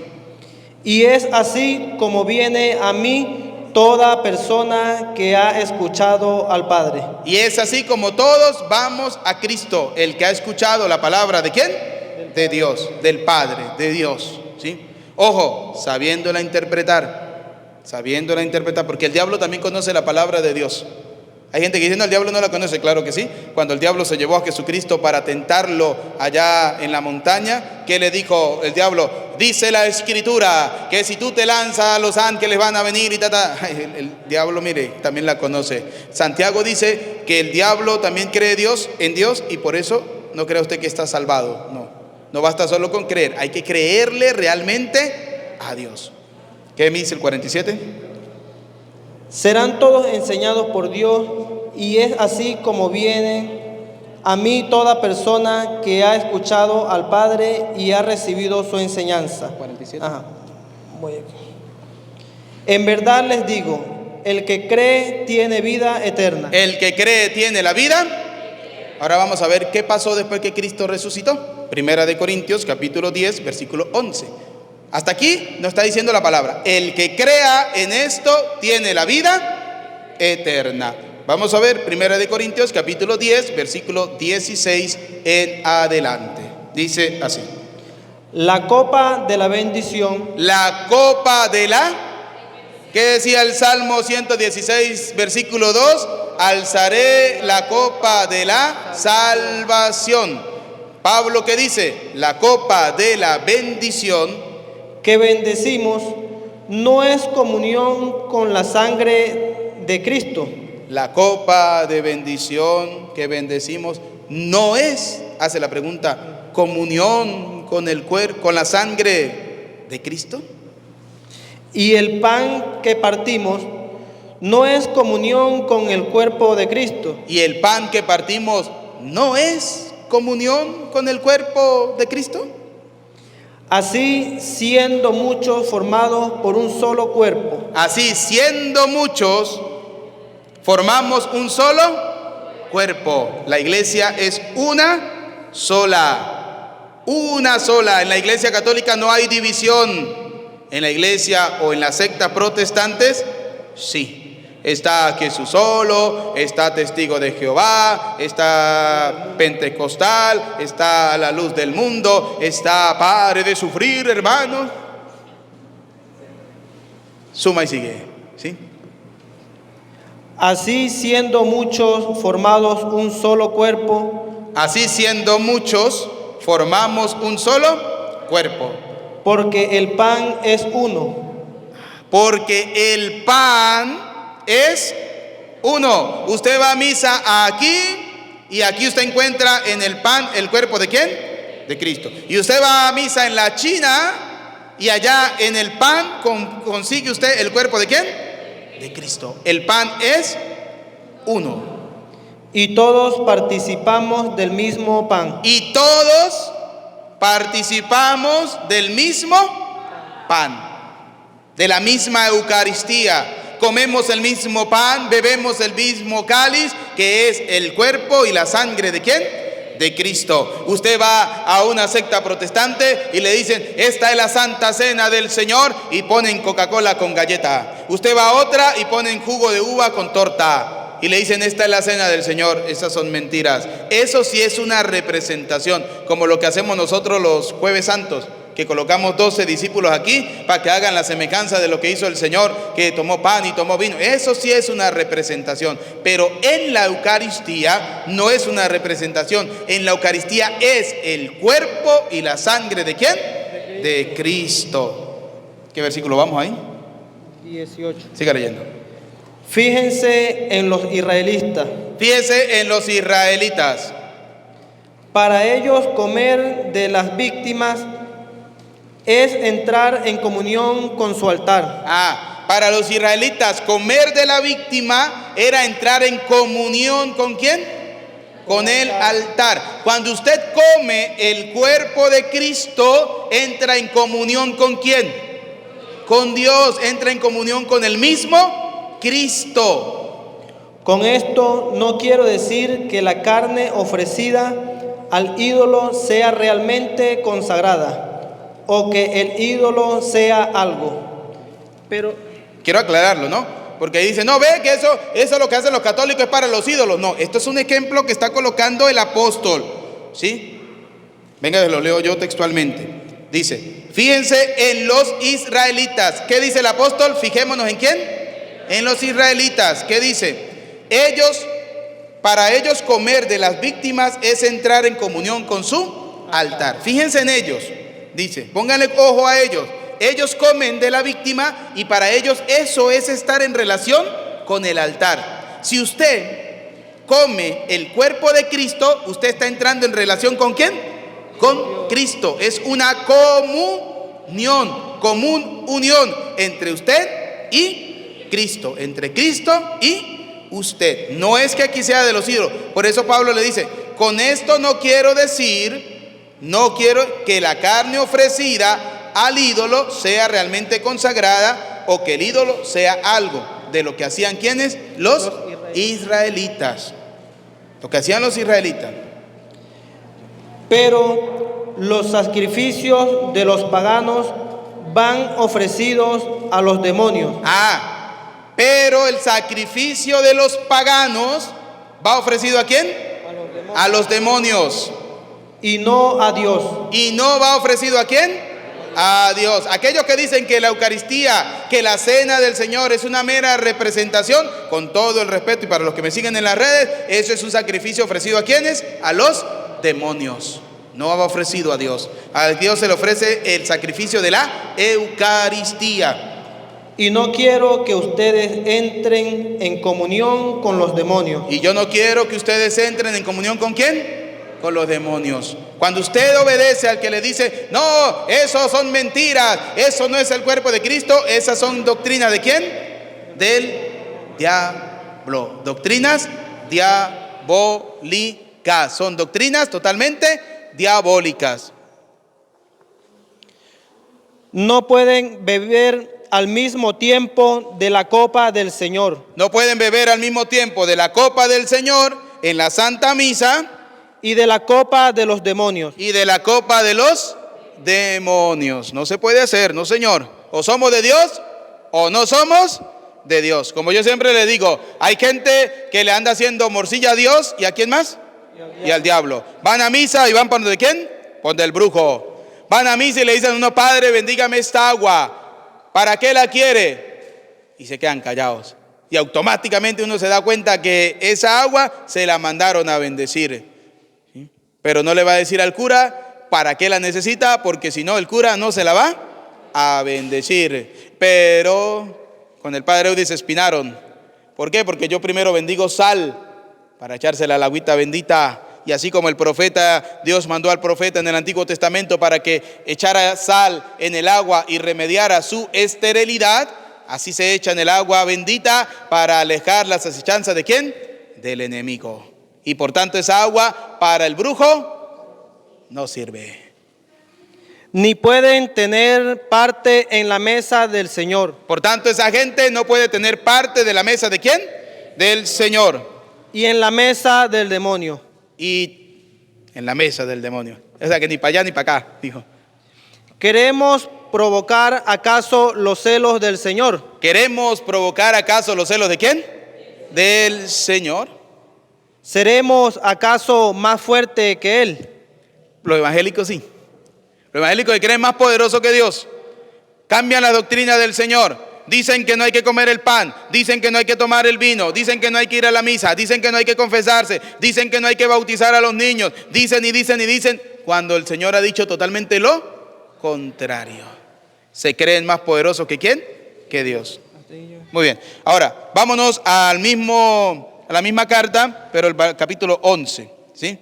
Y es así como viene a mí toda persona que ha escuchado al Padre. Y es así como todos vamos a Cristo, el que ha escuchado la palabra ¿de quién? De Dios, del Padre, de Dios, ¿sí? Ojo, sabiéndola interpretar, porque el diablo también conoce la palabra de Dios. Hay gente que dice, no, el diablo no la conoce. Claro que sí. Cuando el diablo se llevó a Jesucristo para tentarlo allá en la montaña, ¿qué le dijo el diablo? Dice la Escritura que si tú te lanzas, los ángeles van a venir y el diablo, mire, también la conoce. Santiago dice que el diablo también cree en Dios, y por eso no crea usted que está salvado. No basta solo con creer, hay que creerle realmente a Dios. ¿Qué me dice el 47? Serán todos enseñados por Dios, y es así como viene a mí toda persona que ha escuchado al Padre y ha recibido su enseñanza. 47. Voy aquí. En verdad les digo, el que cree tiene vida eterna. El que cree tiene la vida. Ahora vamos a ver qué pasó después que Cristo resucitó. Primera de Corintios, capítulo 10, versículo 11. Hasta aquí nos está diciendo la palabra. El que crea en esto tiene la vida eterna. Vamos a ver Primera de Corintios, capítulo 10, versículo 16 en adelante. Dice así. La copa de la bendición. La copa de la... ¿Qué decía el Salmo 116, versículo 2? Alzaré la copa de la salvación. Pablo, ¿qué dice? La copa de la bendición que bendecimos no es comunión con la sangre de Cristo. La copa de bendición que bendecimos no es, hace la pregunta, comunión con el cuerpo, con la sangre de Cristo. Y el pan que partimos no es comunión con el cuerpo de Cristo. Y el pan que partimos no es comunión con el cuerpo de Cristo. Así, siendo muchos formados por un solo cuerpo. Así, siendo muchos, formamos un solo cuerpo. La iglesia es una sola. Una sola. En la iglesia católica no hay división. En la iglesia o en las sectas protestantes, sí. Está Jesús solo, está Testigo de Jehová, está Pentecostal, está La Luz del Mundo, está Pare de Sufrir, hermanos. Suma y sigue, ¿sí? Así siendo muchos formados un solo cuerpo. Así siendo muchos formamos un solo cuerpo. Porque el pan es uno. Porque el pan es uno. Usted va a misa aquí y aquí usted encuentra en el pan el cuerpo ¿de quién? De Cristo. Y usted va a misa en la China y allá en el pan consigue usted el cuerpo ¿de quién? De Cristo. El pan es uno. Y todos participamos del mismo pan. Y todos participamos del mismo pan, de la misma Eucaristía. Comemos el mismo pan, bebemos el mismo cáliz, que es el cuerpo y la sangre ¿de quién? De Cristo. Usted va a una secta protestante y le dicen, esta es la Santa Cena del Señor, y ponen Coca-Cola con galleta. Usted va a otra y ponen jugo de uva con torta y le dicen, esta es la Cena del Señor. Esas son mentiras. Eso sí es una representación, como lo que hacemos nosotros los Jueves Santos, que colocamos 12 discípulos aquí para que hagan la semejanza de lo que hizo el Señor, que tomó pan y tomó vino. Eso sí es una representación, pero en la Eucaristía no es una representación. En la Eucaristía es el cuerpo y la sangre ¿de quién? De Cristo. ¿Qué versículo vamos ahí? 18. Siga leyendo. Fíjense en los israelitas. Fíjese en los israelitas. Para ellos comer de las víctimas es entrar en comunión con su altar. Para los israelitas comer de la víctima era entrar en comunión ¿con quién? Con el altar. Cuando usted come el cuerpo de Cristo, entra en comunión ¿con quién? Con Dios, entra en comunión con el mismo Cristo. Con esto no quiero decir que la carne ofrecida al ídolo sea realmente consagrada o que el ídolo sea algo. Pero quiero aclararlo, ¿no? Porque dice, no, ve que eso es lo que hacen los católicos es para los ídolos. No, esto es un ejemplo que está colocando el apóstol, ¿sí? Venga, lo leo yo textualmente. Dice, fíjense en los israelitas. ¿Qué dice el apóstol? Fijémonos en quién. En los israelitas. ¿Qué dice? Para ellos comer de las víctimas es entrar en comunión con su altar. Fíjense en ellos. Dice, pónganle ojo a ellos. Ellos comen de la víctima y para ellos eso es estar en relación con el altar. Si usted come el cuerpo de Cristo, usted está entrando en relación ¿con quién? Con Cristo. Es una común unión entre usted y Cristo, entre Cristo y usted. No es que aquí sea de los ídolos. Por eso Pablo le dice, con esto no quiero que la carne ofrecida al ídolo sea realmente consagrada o que el ídolo sea algo de lo que hacían ¿quiénes? Los israelitas. Lo que hacían los israelitas. Pero los sacrificios de los paganos van ofrecidos a los demonios. Pero el sacrificio de los paganos va ofrecido ¿a quién? A los demonios. Y no a Dios. ¿Y no va ofrecido a quién? A Dios. Aquellos que dicen que la Eucaristía, que la cena del Señor es una mera representación, con todo el respeto y para los que me siguen en las redes, eso es un sacrificio ofrecido ¿a quiénes? A los demonios. No va ofrecido a Dios. A Dios se le ofrece el sacrificio de la Eucaristía. Y no quiero que ustedes entren en comunión con los demonios. Y yo no quiero que ustedes entren en comunión ¿con quién? Con los demonios. Cuando usted obedece al que le dice, no, eso son mentiras, eso no es el cuerpo de Cristo, esas son doctrinas ¿de quién? Del diablo. Doctrinas diabólicas. Son doctrinas totalmente diabólicas. No pueden beber al mismo tiempo de la copa del Señor. No pueden beber al mismo tiempo de la copa del Señor en la Santa Misa. Y de la copa de los demonios. Y de la copa de los demonios. No se puede hacer, no señor. O somos de Dios o no somos de Dios. Como yo siempre le digo, hay gente que le anda haciendo morcilla a Dios. ¿Y a quién más? Y al diablo. Van a misa y van por ¿de quién? Por del brujo. Van a misa y le dicen, no, padre, bendígame esta agua. ¿Para qué la quiere? Y se quedan callados. Y automáticamente uno se da cuenta que esa agua se la mandaron a bendecir. ¿Sí? Pero no le va a decir al cura para qué la necesita, porque si no el cura no se la va a bendecir. Pero con el padre Eudis se espinaron. ¿Por qué? Porque yo primero bendigo sal para echársela a la agüita bendita. Y así como el profeta, Dios mandó al profeta en el Antiguo Testamento para que echara sal en el agua y remediara su esterilidad, así se echa en el agua bendita para alejar las asechanzas ¿de quién? Del enemigo. Y por tanto esa agua para el brujo no sirve. Ni pueden tener parte en la mesa del Señor. Por tanto esa gente no puede tener parte de la mesa ¿de quién? Del Señor. Y en la mesa del demonio. Y en la mesa del demonio. O sea que ni para allá ni para acá, dijo. ¿Queremos provocar acaso los celos del Señor? ¿Queremos provocar acaso los celos de quién? Del Señor. ¿Seremos acaso más fuertes que Él? Los evangélicos sí. Los evangélicos que creen más poderoso que Dios. Cambian la doctrina del Señor. Dicen que no hay que comer el pan, dicen que no hay que tomar el vino, dicen que no hay que ir a la misa, dicen que no hay que confesarse, dicen que no hay que bautizar a los niños, dicen y dicen y dicen, cuando el Señor ha dicho totalmente lo contrario. ¿Se creen más poderosos que quién? Que Dios. Muy bien, ahora vámonos a la misma carta, pero el capítulo 11, ¿sí?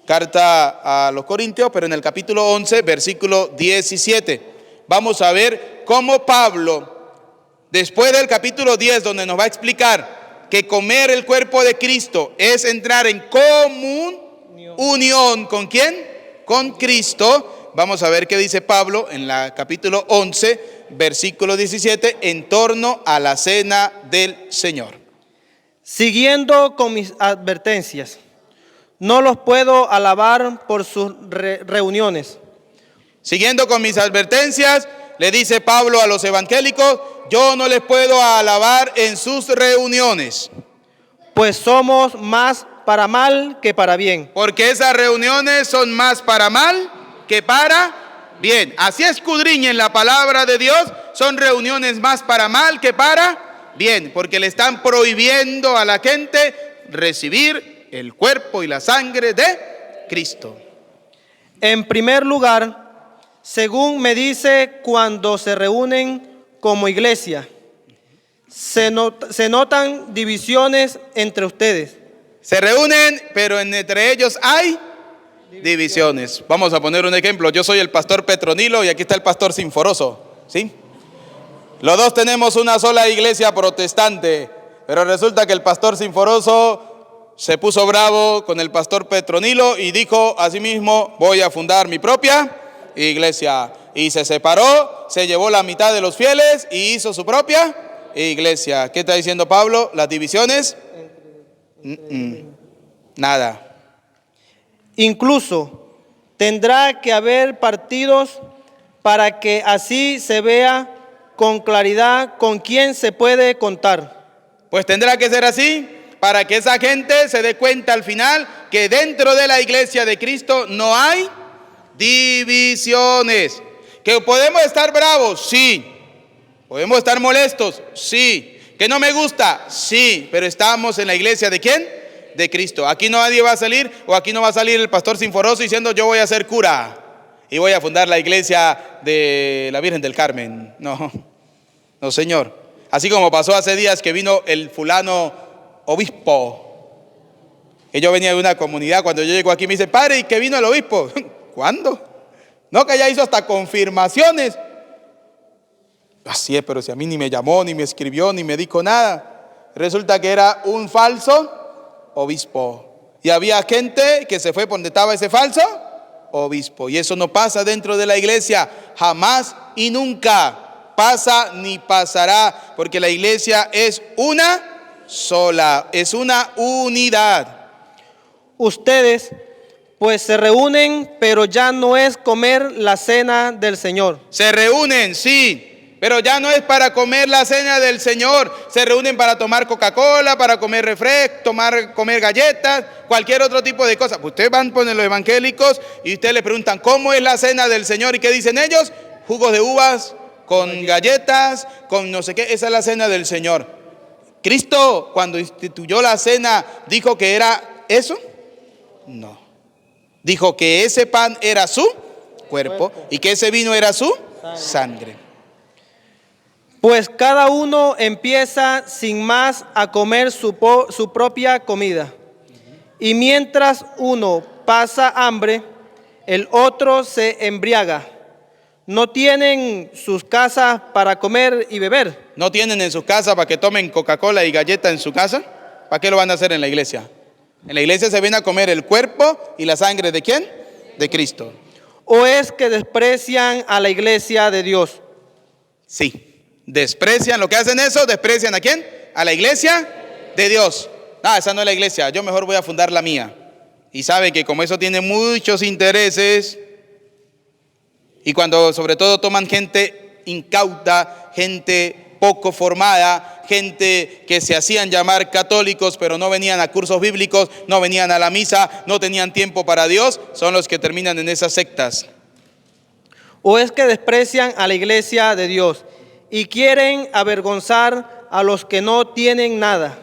Carta a los Corintios, pero en el capítulo 11, versículo 17. Vamos a ver cómo Pablo, después del capítulo 10, donde nos va a explicar que comer el cuerpo de Cristo es entrar en unión ¿con quién? Con Cristo. Vamos a ver qué dice Pablo en el capítulo 11, versículo 17, en torno a la cena del Señor. Siguiendo con mis advertencias, no los puedo alabar por sus reuniones. Siguiendo con mis advertencias, le dice Pablo a los evangélicos, yo no les puedo alabar en sus reuniones. Pues somos más para mal que para bien. Porque esas reuniones son más para mal que para bien. Así escudriñen la palabra de Dios, son reuniones más para mal que para bien. Porque le están prohibiendo a la gente recibir el cuerpo y la sangre de Cristo. En primer lugar, según me dice cuando se reúnen como iglesia, se notan divisiones entre ustedes. Se reúnen, pero entre ellos hay divisiones. Vamos a poner un ejemplo. Yo soy el pastor Petronilo y aquí está el pastor Sinforoso, ¿sí? Los dos tenemos una sola iglesia protestante, pero resulta que el pastor Sinforoso se puso bravo con el pastor Petronilo y dijo a sí mismo, voy a fundar mi propia iglesia. Y se separó, se llevó la mitad de los fieles y hizo su propia iglesia. ¿Qué está diciendo Pablo? Las divisiones, nada. Incluso tendrá que haber partidos para que así se vea con claridad con quién se puede contar. Pues tendrá que ser así para que esa gente se dé cuenta al final que dentro de la iglesia de Cristo no hay divisiones. ¿Que podemos estar bravos? Sí. ¿Podemos estar molestos? Sí. ¿Que no me gusta? Sí. Pero estamos en la iglesia ¿de quién? De Cristo. Aquí no nadie va a salir, o aquí no va a salir el pastor Sinforoso diciendo yo voy a ser cura y voy a fundar la iglesia de la Virgen del Carmen. No, no señor. Así como pasó hace días que vino el fulano obispo. Que yo venía de una comunidad, cuando yo llego aquí me dice, padre, ¿y que vino el obispo? ¿Cuándo? No, que ya hizo hasta confirmaciones. Así es, pero si a mí ni me llamó, ni me escribió, ni me dijo nada. Resulta que era un falso obispo. Y había gente que se fue por donde estaba ese falso obispo. Y eso no pasa dentro de la iglesia, jamás y nunca. Pasa ni pasará, porque la iglesia es una sola, es una unidad. Ustedes pues se reúnen, pero ya no es comer la cena del Señor. Se reúnen, sí, pero ya no es para comer la cena del Señor. Se reúnen para tomar Coca-Cola, para comer refresco, comer galletas, cualquier otro tipo de cosas. Ustedes van con los evangélicos y ustedes le preguntan, ¿cómo es la cena del Señor? ¿Y qué dicen ellos? Jugos de uvas, con galletas, con no sé qué. Esa es la cena del Señor. Cristo, cuando instituyó la cena, ¿dijo que era eso? No. Dijo que ese pan era su cuerpo y que ese vino era su sangre. Pues cada uno empieza sin más a comer su propia comida. Y mientras uno pasa hambre, el otro se embriaga. ¿No tienen sus casas para comer y beber? ¿No tienen en sus casas para que tomen Coca-Cola y galleta en su casa? ¿Para qué lo van a hacer en la iglesia? En la iglesia se viene a comer el cuerpo y la sangre ¿de quién? De Cristo. ¿O es que desprecian a la iglesia de Dios? Sí, desprecian, lo que hacen eso, desprecian ¿a quién? A la iglesia de Dios. Ah, esa no es la iglesia, yo mejor voy a fundar la mía. Y saben que como eso tiene muchos intereses, y cuando sobre todo toman gente incauta, gente poco formada, gente que se hacían llamar católicos, pero no venían a cursos bíblicos, no venían a la misa, no tenían tiempo para Dios, son los que terminan en esas sectas. ¿O es que desprecian a la iglesia de Dios y quieren avergonzar a los que no tienen nada?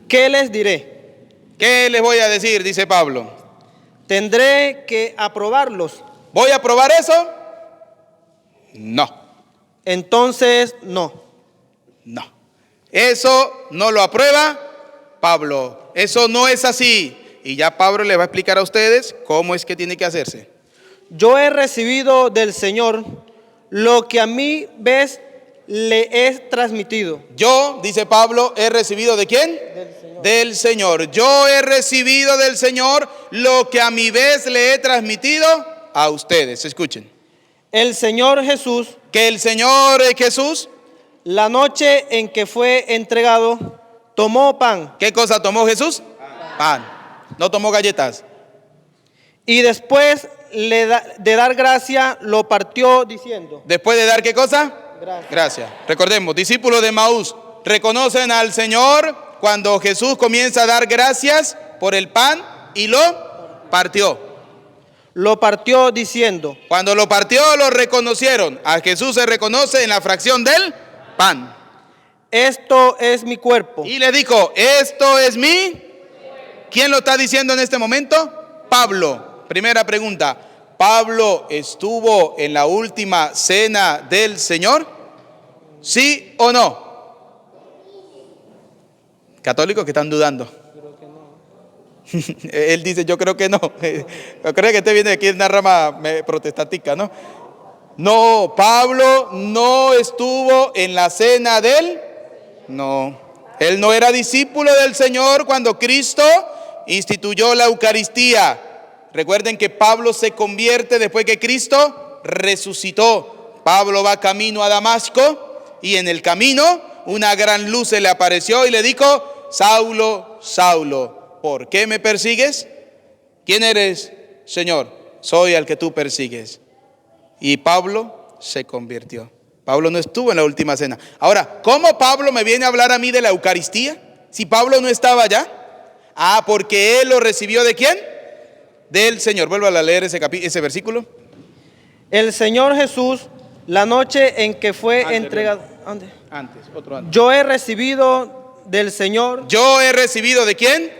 ¿Qué les diré? ¿Qué les voy a decir? Dice Pablo. ¿Tendré que aprobarlos? ¿Voy a aprobar eso? No. Entonces, no. No. Eso no lo aprueba Pablo. Eso no es así. Y ya Pablo le va a explicar a ustedes cómo es que tiene que hacerse. Yo he recibido del Señor lo que a mi vez le he transmitido. Yo, dice Pablo, he recibido ¿de quién? Del Señor. Yo he recibido del Señor lo que a mi vez le he transmitido a ustedes. Escuchen. El Señor Jesús, Que el Señor Jesús, la noche en que fue entregado, tomó pan ¿Qué cosa tomó Jesús? Pan. No tomó galletas. y después de dar gracia lo partió diciendo. Después de dar ¿qué cosa? Gracias. Gracias. Recordemos, discípulos de Maús reconocen al Señor cuando Jesús comienza a dar gracias por el pan y lo partió. Lo partió diciendo. Cuando lo partió lo reconocieron. A Jesús se reconoce en la fracción del pan. Esto es mi cuerpo. Y le dijo, esto es mi... ¿Quién lo está diciendo en este momento? Pablo. Primera pregunta. ¿Pablo estuvo en la última cena del Señor? ¿Sí o no? Católicos que están dudando. Él dice, yo creo que no. Yo creo que este viene aquí en una rama protestantica, ¿no? No, Pablo no estuvo en la cena del... No. Él no era discípulo del Señor cuando Cristo instituyó la Eucaristía. Recuerden que Pablo se convierte después que Cristo resucitó. Pablo va camino a Damasco y en el camino una gran luz se le apareció y le dijo, Saulo, Saulo, ¿por qué me persigues? ¿Quién eres, Señor? Soy el que tú persigues. Y Pablo se convirtió. Pablo no estuvo en la última cena. Ahora, ¿cómo Pablo me viene a hablar a mí de la Eucaristía? Si Pablo no estaba allá. Ah, porque él lo recibió ¿de quién? Del Señor. Vuelvo a leer ese versículo. El Señor Jesús, la noche en que fue entregado. Otro antes. Yo he recibido del Señor. Yo he recibido ¿de quién?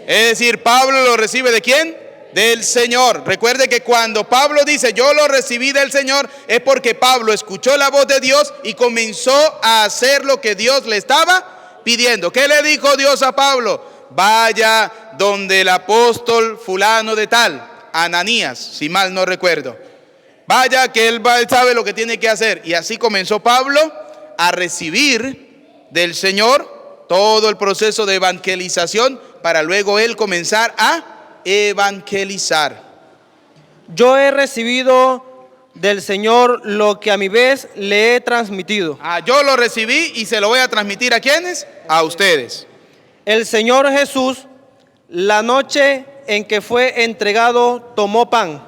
Es decir, Pablo lo recibe ¿de quién? Del Señor. Recuerde que cuando Pablo dice yo lo recibí del Señor, es porque Pablo escuchó la voz de Dios y comenzó a hacer lo que Dios le estaba pidiendo. ¿Qué le dijo Dios a Pablo? Vaya donde el apóstol fulano de tal, Ananías, si mal no recuerdo. Vaya que él sabe lo que tiene que hacer. Y así comenzó Pablo a recibir del Señor todo el proceso de evangelización para luego él comenzar a evangelizar. Yo he recibido del Señor lo que a mi vez le he transmitido. Yo lo recibí y se lo voy a transmitir ¿a quiénes? A ustedes. El Señor Jesús, la noche en que fue entregado, tomó pan.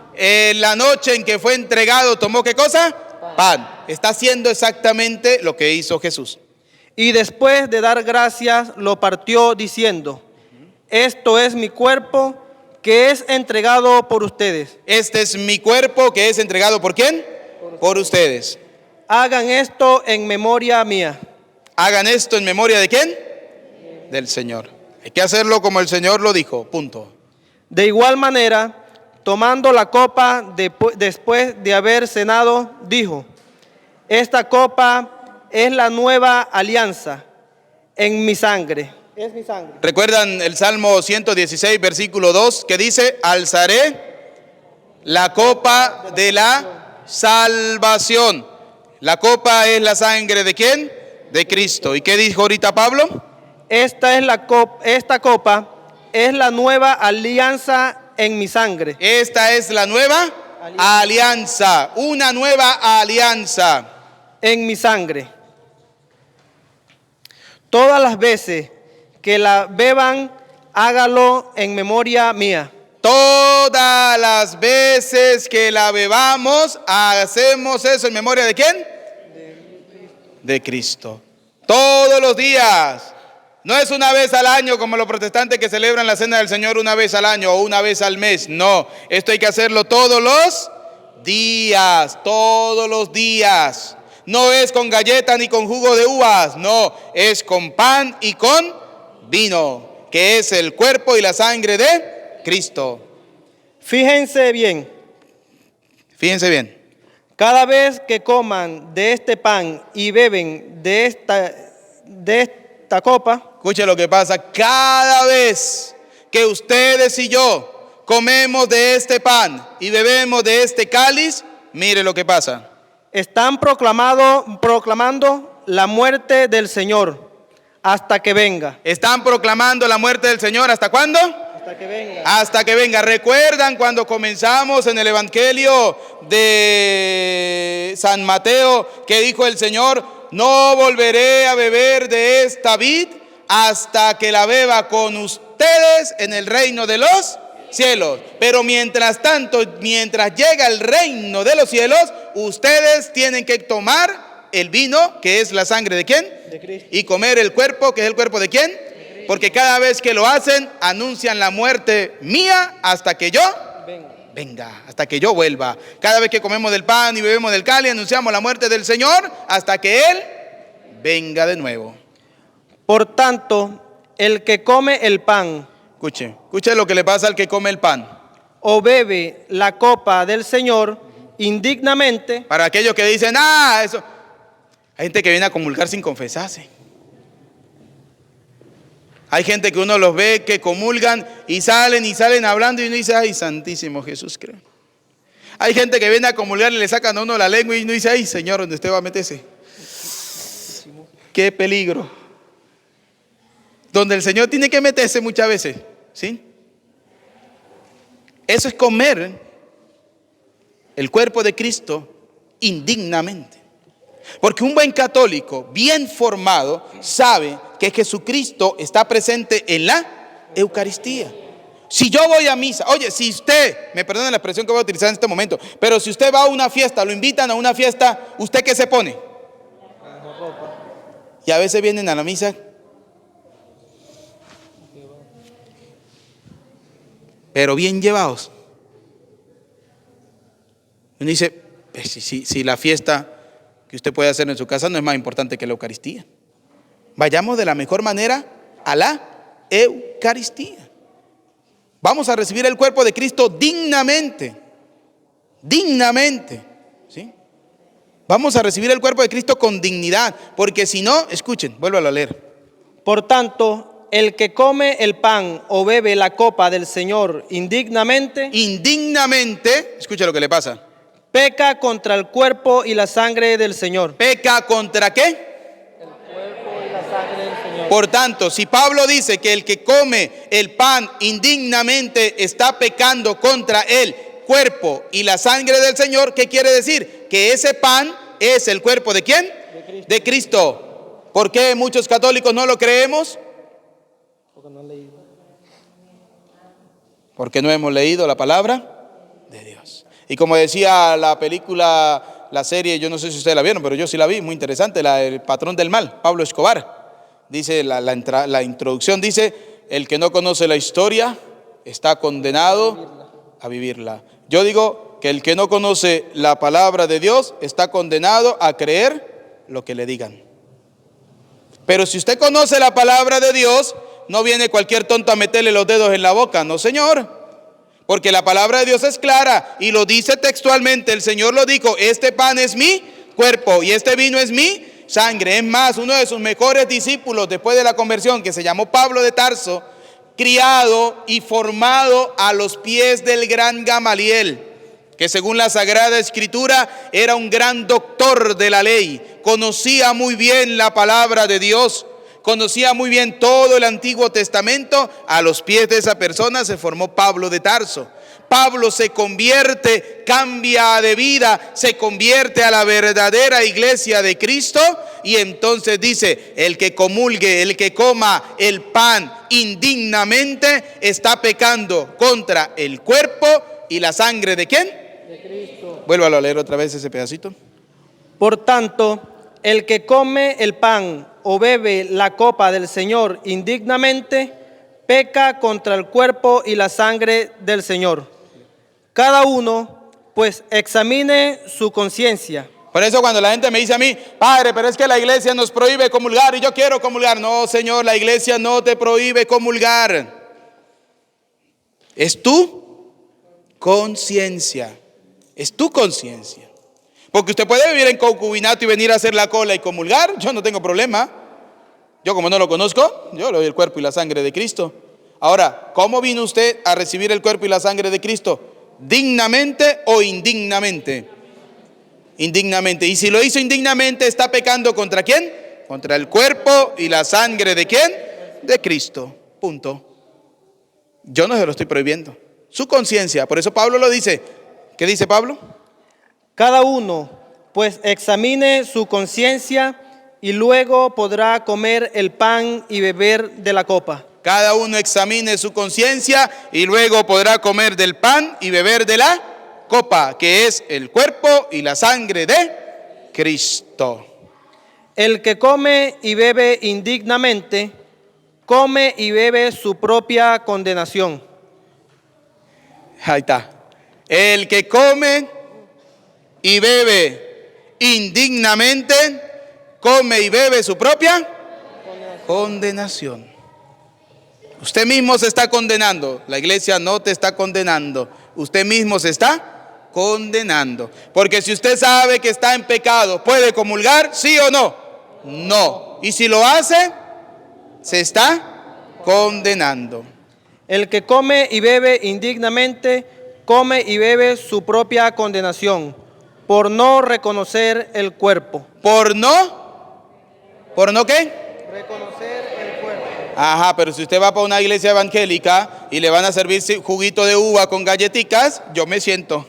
La noche en que fue entregado, ¿tomó qué cosa? Pan. Está haciendo exactamente lo que hizo Jesús. Y después de dar gracias, lo partió diciendo, esto es mi cuerpo que es entregado por ustedes. Este es mi cuerpo que es entregado ¿por quién? Por ustedes. Hagan esto en memoria mía. Hagan esto en memoria ¿de quién? Del Señor. Hay que hacerlo como el Señor lo dijo, punto. De igual manera, tomando la copa después de haber cenado, dijo, esta copa es la nueva alianza en mi sangre. Es mi sangre. ¿Recuerdan el Salmo 116, versículo 2, que dice, alzaré la copa de la salvación? La copa es la sangre ¿de quién? De Cristo. ¿Y qué dijo ahorita Pablo? Esta copa es la nueva alianza en mi sangre. Esta es la nueva alianza. Una nueva alianza. En mi sangre. Todas las veces que la beban, hágalo en memoria mía. Todas las veces que la bebamos, hacemos eso en memoria ¿de quién? De Cristo. Todos los días. No es una vez al año como los protestantes que celebran la cena del Señor una vez al año o una vez al mes. No, esto hay que hacerlo todos los días, todos los días. No es con galleta ni con jugo de uvas, no, es con pan y con vino, que es el cuerpo y la sangre de Cristo. Fíjense bien. Fíjense bien. Cada vez que coman de este pan y beben de esta copa, escuche lo que pasa. Cada vez que ustedes y yo comemos de este pan y bebemos de este cáliz, mire lo que pasa. Están proclamando la muerte del Señor hasta que venga. Están proclamando la muerte del Señor. ¿Hasta cuándo? Hasta que venga. Hasta que venga. ¿Recuerdan cuando comenzamos en el Evangelio de San Mateo que dijo el Señor, no volveré a beber de esta vid hasta que la beba con ustedes en el reino de los cielos. Pero mientras tanto, mientras llega el reino de los cielos, ustedes tienen que tomar el vino, que es la sangre de ¿quién? De Cristo. Y comer el cuerpo, que es el cuerpo de ¿quién? Porque cada vez que lo hacen, anuncian la muerte mía hasta que yo venga, hasta que yo vuelva. Cada vez que comemos del pan y bebemos del cáliz, anunciamos la muerte del Señor hasta que Él venga de nuevo. Por tanto, el que come el pan Escuche lo que le pasa al que come el pan. o bebe la copa del Señor indignamente, Para aquellos que dicen, eso. Hay gente que viene a comulgar sin confesarse. Hay gente que uno los ve que comulgan y salen hablando y uno dice, ay, santísimo Jesús, creo. Hay gente que viene a comulgar y le sacan a uno la lengua y uno dice, ay, Señor, ¿dónde usted va a meterse? Qué peligro. Donde el Señor tiene que meterse muchas veces, ¿sí? Eso es comer el cuerpo de Cristo indignamente. Porque un buen católico bien formado sabe que Jesucristo está presente en la Eucaristía. Si yo voy a misa, oye, si usted, me perdona la expresión que voy a utilizar en este momento, pero si usted va a una fiesta, lo invitan a una fiesta, ¿usted qué se pone? Y a veces vienen a la misa pero bien llevados. Uno dice, pues, si la fiesta que usted puede hacer en su casa no es más importante que la Eucaristía. Vayamos de la mejor manera a la Eucaristía. Vamos a recibir el cuerpo de Cristo dignamente. Dignamente. ¿Sí? Vamos a recibir el cuerpo de Cristo con dignidad. Porque si no, escuchen, vuélvalo a leer. por tanto, el que come el pan o bebe la copa del Señor indignamente, Escucha lo que le pasa. peca contra el cuerpo y la sangre del Señor. ¿Peca contra qué? El cuerpo y la sangre del Señor. Por tanto, si Pablo dice que el que come el pan indignamente está pecando contra el cuerpo y la sangre del Señor, ¿qué quiere decir? Que ese pan es el cuerpo ¿de quién? De Cristo. De Cristo. ¿Por qué muchos católicos no lo creemos? Porque no han leído. Porque no hemos leído la palabra de Dios. Y como decía la película, la serie, yo no sé si ustedes la vieron, pero yo sí la vi, muy interesante, El patrón del mal, Pablo Escobar. Dice la introducción, dice, el que no conoce la historia está condenado a vivirla. Yo digo que el que no conoce la palabra de Dios está condenado a creer lo que le digan. Pero si usted conoce la palabra de Dios, no viene cualquier tonto a meterle los dedos en la boca, no señor. Porque la palabra de Dios es clara y lo dice textualmente, el Señor lo dijo, este pan es mi cuerpo y este vino es mi sangre. Es más, uno de sus mejores discípulos después de la conversión, que se llamó Pablo de Tarso, criado y formado a los pies del gran Gamaliel, que según la Sagrada Escritura era un gran doctor de la ley, conocía muy bien la palabra de Dios, conocía muy bien todo el Antiguo Testamento. A los pies de esa persona se formó Pablo de Tarso. Pablo se convierte, cambia de vida, se convierte a la verdadera iglesia de Cristo y entonces dice, el que comulgue, el que coma el pan indignamente está pecando contra el cuerpo y la sangre ¿de quién? De Cristo. Vuélvalo a leer otra vez ese pedacito. Por tanto, el que come el pan o bebe la copa del Señor indignamente, peca contra el cuerpo y la sangre del Señor. Cada uno, pues, examine su conciencia. Por eso cuando la gente me dice a mí, padre, pero es que la iglesia nos prohíbe comulgar y yo quiero comulgar. No, Señor, la iglesia no te prohíbe comulgar. Es tu conciencia. Es tu conciencia. Porque usted puede vivir en concubinato y venir a hacer la cola y comulgar. Yo no tengo problema. Yo como no lo conozco, yo le doy el cuerpo y la sangre de Cristo. Ahora, ¿cómo vino usted a recibir el cuerpo y la sangre de Cristo? ¿Dignamente o indignamente? Indignamente. Y si lo hizo indignamente, ¿está pecando contra quién? Contra el cuerpo y la sangre ¿de quién? De Cristo. Punto. Yo no se lo estoy prohibiendo. Su conciencia. Por eso Pablo lo dice. ¿Qué dice Pablo? Cada uno, pues, examine su conciencia y luego podrá comer el pan y beber de la copa. Cada uno examine su conciencia y luego podrá comer del pan y beber de la copa, que es el cuerpo y la sangre de Cristo. El que come y bebe indignamente, come y bebe su propia condenación. Ahí está. El que come y bebe indignamente, come y bebe su propia condenación. Usted mismo se está condenando. La iglesia no te está condenando. Usted mismo se está condenando. Porque si usted sabe que está en pecado, ¿puede comulgar? ¿Sí o no? No. Y si lo hace, se está condenando. El que come y bebe indignamente, come y bebe su propia condenación, por no reconocer el cuerpo. ¿Por no qué? Reconocer el cuerpo. Ajá, pero si usted va para una iglesia evangélica y le van a servir juguito de uva con galletitas, yo me siento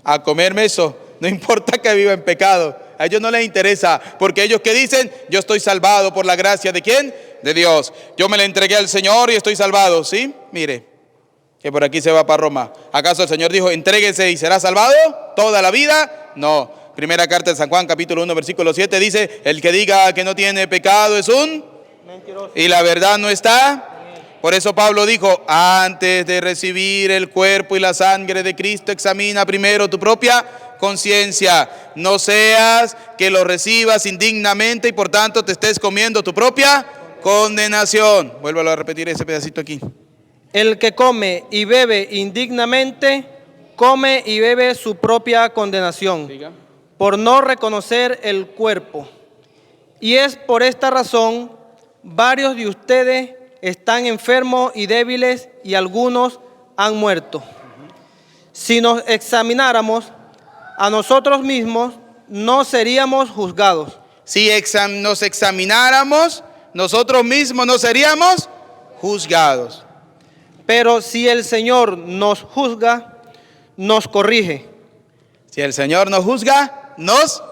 a comerme eso. No importa que viva en pecado. A ellos no les interesa, porque ellos que dicen, yo estoy salvado por la gracia de ¿quién? De Dios. Yo me le entregué al Señor y estoy salvado, ¿sí? Mire, que por aquí se va para Roma. ¿Acaso el Señor dijo, entréguese y será salvado toda la vida? No. Primera carta de San Juan, capítulo 1, versículo 7, dice, el que diga que no tiene pecado es un mentiroso. Y la verdad no está. Por eso Pablo dijo, antes de recibir el cuerpo y la sangre de Cristo, examina primero tu propia conciencia. No seas que lo recibas indignamente y por tanto te estés comiendo tu propia condenación. Vuélvalo a repetir ese pedacito aquí. El que come y bebe indignamente, come y bebe su propia condenación, por no reconocer el cuerpo. Y es por esta razón, varios de ustedes están enfermos y débiles y algunos han muerto. Si nos examináramos a nosotros mismos, no seríamos juzgados. Si nos examináramos, nosotros mismos no seríamos juzgados. Pero si el Señor nos juzga, nos corrige. Si el Señor nos juzga, nos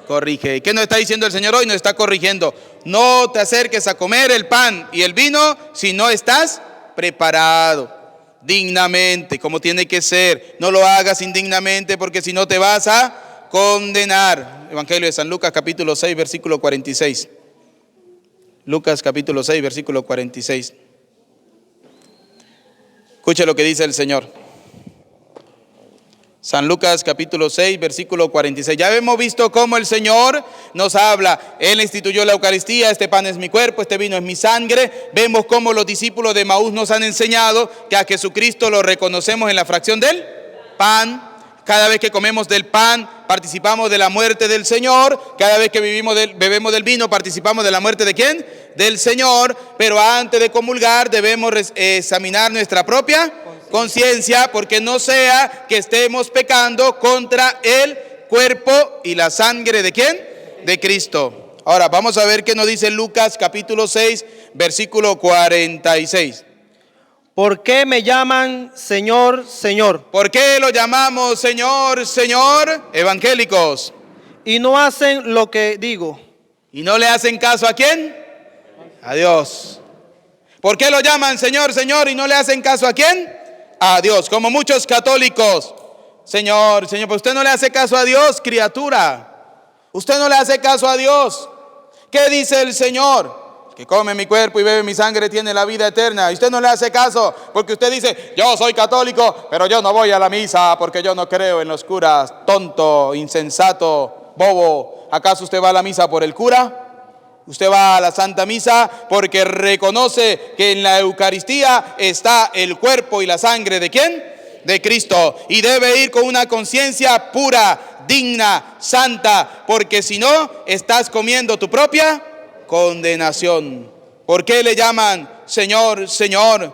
corrige. ¿Y qué nos está diciendo el Señor hoy? Nos está corrigiendo. No te acerques a comer el pan y el vino si no estás preparado dignamente, como tiene que ser. No lo hagas indignamente porque si no te vas a condenar. Evangelio de San Lucas, capítulo 6, versículo 46. Lucas, capítulo 6, versículo 46. Escuche lo que dice el Señor. San Lucas capítulo 6, versículo 46. Ya hemos visto cómo el Señor nos habla. Él instituyó la Eucaristía, este pan es mi cuerpo, este vino es mi sangre. Vemos cómo los discípulos de Maús nos han enseñado que a Jesucristo lo reconocemos en la fracción del pan. Cada vez que comemos del pan, participamos de la muerte del Señor. Cada vez que bebemos del vino, participamos de la muerte ¿de quién? Del Señor. Pero antes de comulgar debemos examinar nuestra propia conciencia, porque no sea que estemos pecando contra el cuerpo y la sangre ¿de quién? De Cristo. Ahora vamos a ver qué nos dice Lucas capítulo 6, versículo 46. ¿Por qué me llaman Señor, Señor? ¿Por qué lo llamamos Señor, Señor? Evangélicos. Y no hacen lo que digo. ¿Y no le hacen caso a quién? A Dios. ¿Por qué lo llaman Señor, Señor y no le hacen caso a quién? A Dios. Como muchos católicos. Señor, Señor, pero usted no le hace caso a Dios, criatura. Usted no le hace caso a Dios. ¿Qué dice el Señor? Que come mi cuerpo y bebe mi sangre tiene la vida eterna. Y usted no le hace caso porque usted dice, yo soy católico, pero yo no voy a la misa porque yo no creo en los curas. Tonto, insensato, bobo. ¿Acaso usted va a la misa por el cura? Usted va a la Santa Misa porque reconoce que en la Eucaristía está el cuerpo y la sangre ¿de quién? De Cristo. Y debe ir con una conciencia pura, digna, santa, porque si no, estás comiendo tu propia condenación. ¿Por qué le llaman Señor, Señor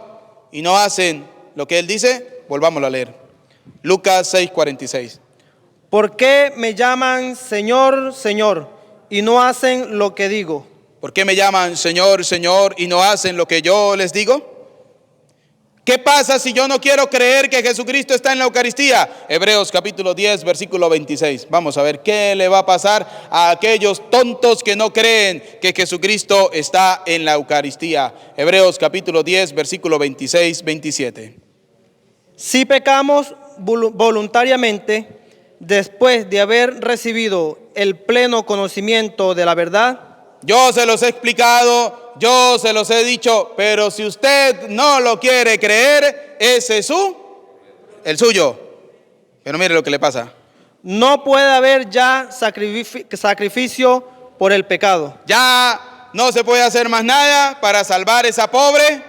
y no hacen lo que Él dice? Volvámoslo a leer. Lucas 6, 46. ¿Por qué me llaman Señor, Señor y no hacen lo que digo? ¿Por qué me llaman Señor, Señor y no hacen lo que yo les digo? ¿Qué pasa si yo no quiero creer que Jesucristo está en la Eucaristía? Hebreos capítulo 10, versículo 26. Vamos a ver qué le va a pasar a aquellos tontos que no creen que Jesucristo está en la Eucaristía. Hebreos capítulo 10, versículo 26, 27. Si pecamos voluntariamente, después de haber recibido el pleno conocimiento de la verdad, Yo se los he explicado, yo se los he dicho, pero si usted no lo quiere creer, ese es el suyo. Pero mire lo que le pasa. no puede haber ya sacrificio por el pecado. Ya no se puede hacer más nada para salvar esa pobre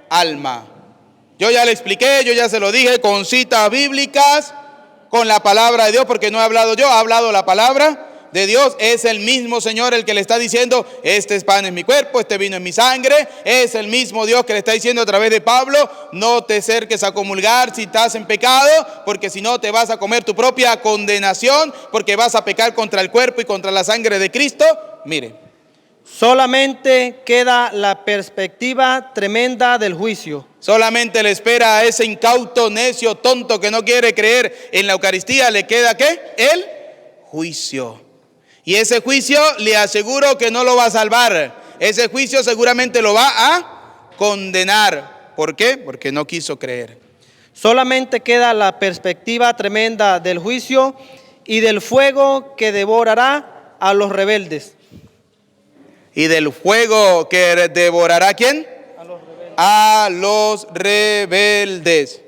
alma. Yo ya le expliqué, yo ya se lo dije con citas bíblicas, con la palabra de Dios, porque no he hablado yo, ha hablado la palabra de Dios. Es el mismo Señor el que le está diciendo, este pan es mi cuerpo, este vino es mi sangre. Es el mismo Dios que le está diciendo a través de Pablo, no te acerques a comulgar si estás en pecado, porque si no te vas a comer tu propia condenación, porque vas a pecar contra el cuerpo y contra la sangre de Cristo. Mire, Solamente queda la perspectiva tremenda del juicio. solamente le espera a ese incauto, necio, tonto que no quiere creer en la Eucaristía, le queda ¿qué? El juicio. Y ese juicio le aseguro que no lo va a salvar. Ese juicio seguramente lo va a condenar. ¿Por qué? Porque no quiso creer. Solamente queda la perspectiva tremenda del juicio y del fuego que devorará a los rebeldes. Y del fuego que devorará ¿quién? A los rebeldes.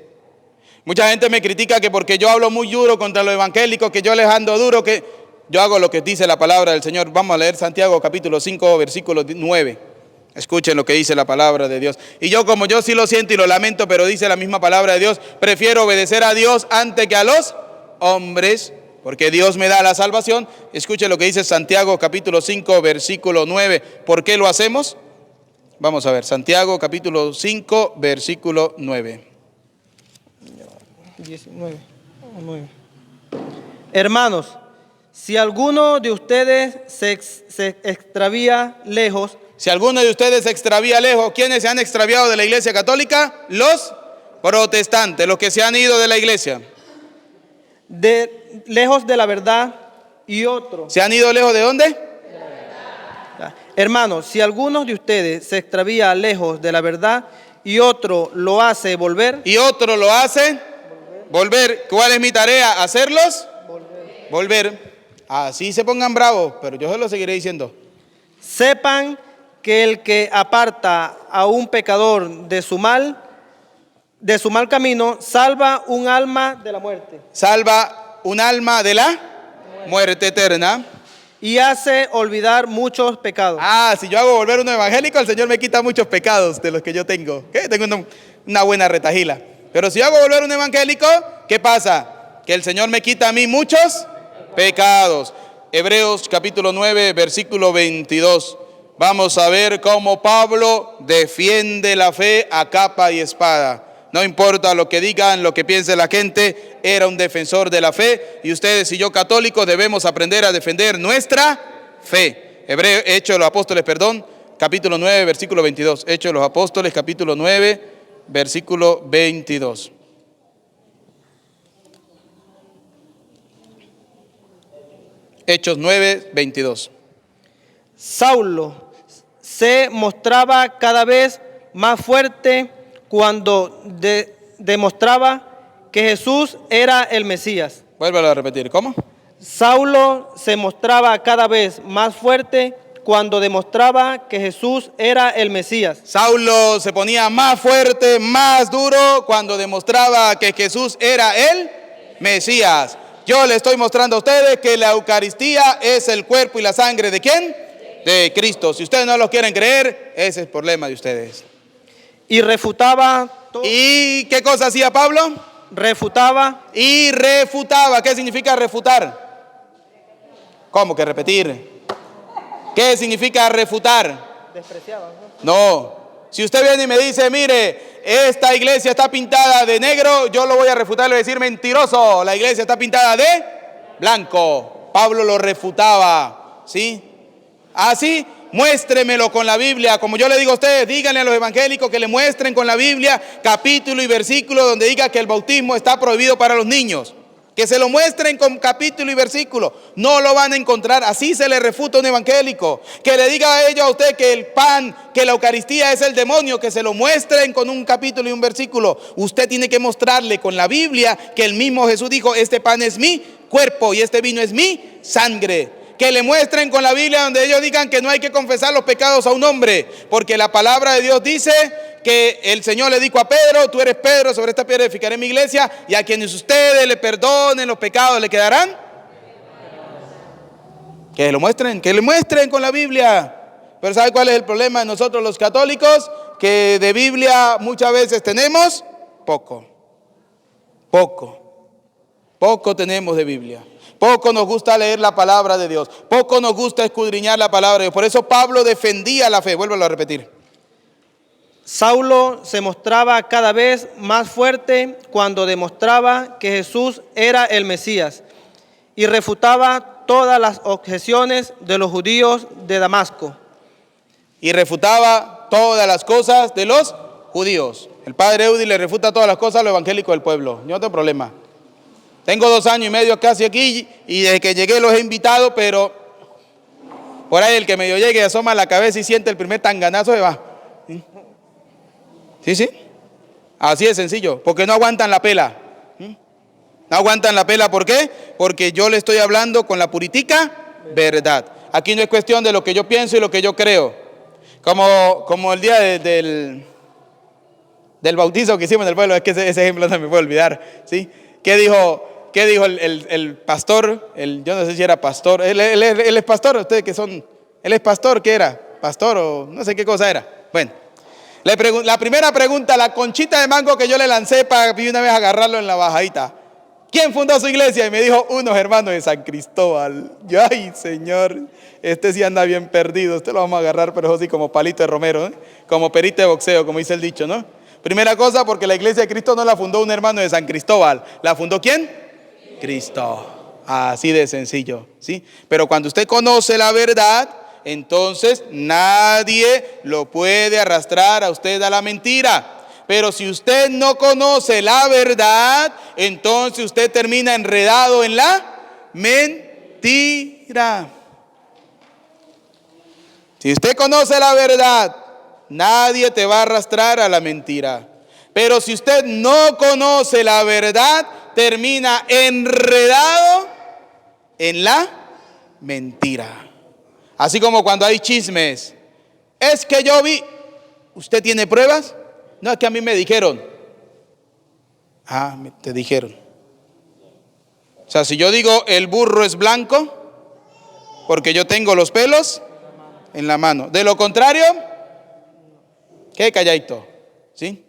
Mucha gente me critica que porque yo hablo muy duro contra los evangélicos, que yo les ando duro, que yo hago lo que dice la palabra del Señor. Vamos a leer Santiago capítulo 5, versículo 9. Escuchen lo que dice la palabra de Dios. Y yo, como yo sí lo siento y lo lamento, pero dice la misma palabra de Dios, prefiero obedecer a Dios antes que a los hombres, porque Dios me da la salvación. Escuchen lo que dice Santiago capítulo 5, versículo 9. ¿Por qué lo hacemos? Vamos a ver, Santiago capítulo 5, versículo 9. 19. Hermanos, si alguno de ustedes se extravía lejos, Si alguno de ustedes se extravía lejos, ¿quiénes se han extraviado de la iglesia católica? Los protestantes, los que se han ido de la iglesia. lejos de la verdad, y otro. ¿Se han ido lejos de dónde? Hermanos, si alguno de ustedes se extravía lejos de la verdad y otro lo hace volver, Y otro lo hace volver. ¿Cuál es mi tarea? ¿Hacerlos? Volver. Así se pongan bravos, pero yo se lo seguiré diciendo. sepan que el que aparta a un pecador de su mal camino, salva un alma de la muerte Salva un alma de la muerte eterna. y hace olvidar muchos pecados. Si yo hago volver uno evangélico, el Señor me quita muchos pecados de los que yo tengo. ¿Qué? Tengo una buena retajila. Pero si yo hago volver un evangélico, ¿qué pasa? Que el Señor me quita a mí muchos pecados. Hebreos capítulo 9, versículo 22. Vamos a ver cómo Pablo defiende la fe a capa y espada. No importa lo que digan, lo que piense la gente, era un defensor de la fe. Y ustedes y yo católicos debemos aprender a defender nuestra fe. Hechos de los Apóstoles, capítulo 9, versículo 22. Hechos de los Apóstoles, capítulo 9, versículo 22. Hechos 9, 22. Saulo se mostraba cada vez más fuerte cuando demostraba que Jesús era el Mesías. Vuélvalo a repetir. ¿Cómo? Saulo se mostraba cada vez más fuerte cuando demostraba que Jesús era el Mesías. Saulo se ponía más fuerte, más duro cuando demostraba que Jesús era el Mesías. Yo le estoy mostrando a ustedes que la Eucaristía es el cuerpo y la sangre ¿de quién? De Cristo. Si ustedes no lo quieren creer, ese es el problema de ustedes. Y refutaba. ¿Y qué cosa hacía Pablo? Refutaba. Y refutaba. ¿Qué significa refutar? ¿Cómo que repetir? ¿Qué significa refutar? Despreciaba, No. Si usted viene y me dice, mire, esta iglesia está pintada de negro, yo lo voy a refutar, le voy a decir mentiroso. La iglesia está pintada de blanco. Pablo lo refutaba, ¿sí? Así, muéstremelo con la Biblia. Como yo le digo a ustedes, díganle a los evangélicos que le muestren con la Biblia capítulo y versículo donde diga que el bautismo está prohibido para los niños. Que se lo muestren con capítulo y versículo. No lo van a encontrar. Así se le refuta a un evangélico. Que le diga a ellos a usted que el pan, que la Eucaristía es el demonio. Que se lo muestren con un capítulo y un versículo. Usted tiene que mostrarle con la Biblia que el mismo Jesús dijo: este pan es mi cuerpo y este vino es mi sangre. Que le muestren con la Biblia donde ellos digan que no hay que confesar los pecados a un hombre. Porque la palabra de Dios dice que el Señor le dijo a Pedro: tú eres Pedro, sobre esta piedra edificaré mi iglesia, y a quienes ustedes le perdonen los pecados le quedarán. Que le muestren con la Biblia. Pero ¿sabe cuál es el problema de nosotros los católicos? Que de Biblia muchas veces tenemos poco tenemos de Biblia. Poco nos gusta leer la palabra de Dios, poco nos gusta escudriñar la palabra de Dios. Por eso Pablo defendía la fe. Vuélvelo a repetir. Saulo se mostraba cada vez más fuerte cuando demostraba que Jesús era el Mesías y refutaba todas las objeciones de los judíos de Damasco. Y refutaba todas las cosas de los judíos. El padre Eudi le refuta todas las cosas a los evangélicos del pueblo. Yo no tengo problema. Tengo 2 años y medio casi aquí y desde que llegué los he invitado, pero por ahí el que medio llegue asoma la cabeza y siente el primer tanganazo se va. ¿Sí? Así de sencillo, porque no aguantan la pela. No aguantan la pela, ¿por qué? Porque yo le estoy hablando con la puritica verdad. Aquí no es cuestión de lo que yo pienso y lo que yo creo. Como el día del bautizo que hicimos en el pueblo, es que ese ejemplo no me puedo olvidar, ¿sí? ¿Qué dijo el pastor? Yo no sé si era pastor. Él es pastor, ustedes que son. Él es pastor, ¿qué era? Pastor o no sé qué cosa era. Bueno, la primera pregunta, la conchita de mango que yo le lancé para una vez agarrarlo en la bajadita. ¿Quién fundó su iglesia? Y me dijo: unos hermanos de San Cristóbal. Yo, ay, Señor, este sí anda bien perdido. Este lo vamos a agarrar, pero así como palito de romero, ¿eh? Como perito de boxeo, como dice el dicho, ¿no? Primera cosa, porque la iglesia de Cristo no la fundó un hermano de San Cristóbal. ¿La fundó quién? Cristo. Así de sencillo, ¿sí? Pero cuando usted conoce la verdad, entonces nadie lo puede arrastrar a usted a la mentira. Pero si usted no conoce la verdad, entonces usted termina enredado en la mentira. Si usted conoce la verdad, nadie te va a arrastrar a la mentira. Pero si usted no conoce la verdad, termina enredado en la mentira. Así como cuando hay chismes. Es que yo vi. ¿Usted tiene pruebas? No, es que a mí me dijeron. Ah, te dijeron. O sea, si yo digo el burro es blanco, porque yo tengo los pelos en la mano. De lo contrario, ¿qué calladito? ¿Sí?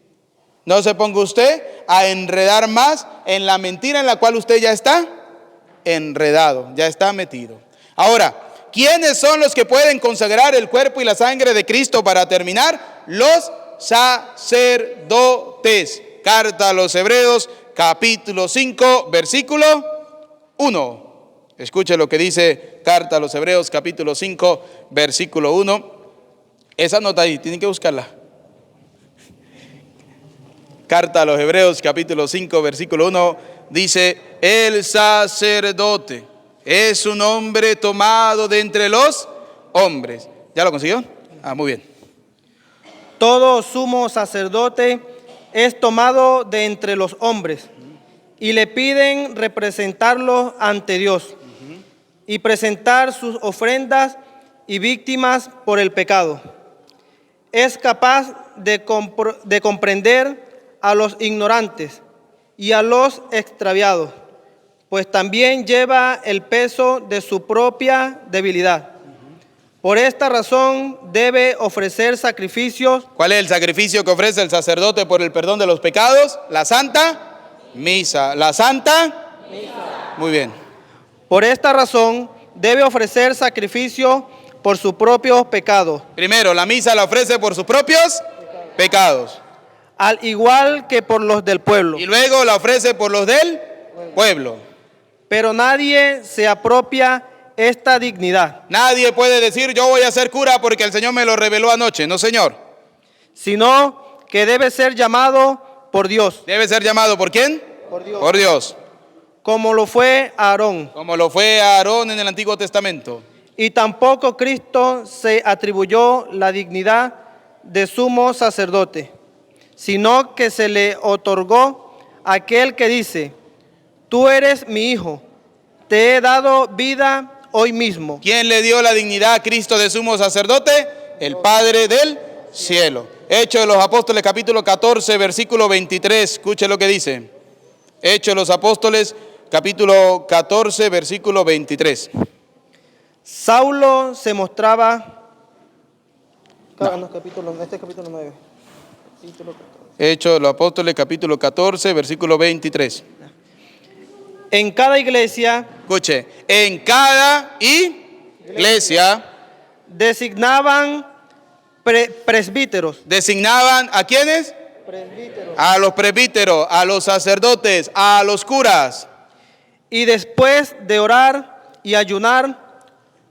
No se ponga usted a enredar más en la mentira en la cual usted ya está enredado, ya está metido. Ahora, ¿quiénes son los que pueden consagrar el cuerpo y la sangre de Cristo para terminar? Los sacerdotes. Carta a los Hebreos, capítulo 5, versículo 1. Escuche lo que dice Carta a los Hebreos, capítulo 5, versículo 1. Esa nota ahí, tienen que buscarla. Carta a los Hebreos, capítulo 5, versículo 1, dice: el sacerdote es un hombre tomado de entre los hombres. ¿Ya lo consiguió? Ah, muy bien. Todo sumo sacerdote es tomado de entre los hombres y le piden representarlo ante Dios y presentar sus ofrendas y víctimas por el pecado. Es capaz de comprender a los ignorantes y a los extraviados, pues también lleva el peso de su propia debilidad. Por esta razón debe ofrecer sacrificios. ¿Cuál es el sacrificio que ofrece el sacerdote por el perdón de los pecados? La Santa Misa. La Santa Misa. Muy bien. Por esta razón debe ofrecer sacrificio por sus propios pecados. Primero, la misa la ofrece por sus propios pecados. Al igual que por los del pueblo. Y luego la ofrece por los del pueblo. Pero nadie se apropia esta dignidad, Nadie puede decir yo voy a ser cura porque el Señor me lo reveló anoche. No, Señor. sino que debe ser llamado por Dios, Debe ser llamado ¿por quién? Por Dios. como lo fue Aarón. Como lo fue a Aarón en el Antiguo Testamento. Y tampoco Cristo se atribuyó la dignidad de sumo sacerdote, sino que se le otorgó aquel que dice, tú eres mi hijo, te he dado vida hoy mismo. ¿Quién le dio la dignidad a Cristo de sumo sacerdote? El Padre del cielo. Hechos de los Apóstoles, capítulo 14, versículo 23. Escuche lo que dice. Hechos de los Apóstoles, capítulo 14, versículo 23. Saulo se mostraba... capítulo 9. Hechos de los Apóstoles, capítulo 14, versículo 23. En cada iglesia Escuche, en cada iglesia designaban presbíteros. designaban ¿a quiénes? A los presbíteros, a los sacerdotes, a los curas. Y después de orar y ayunar,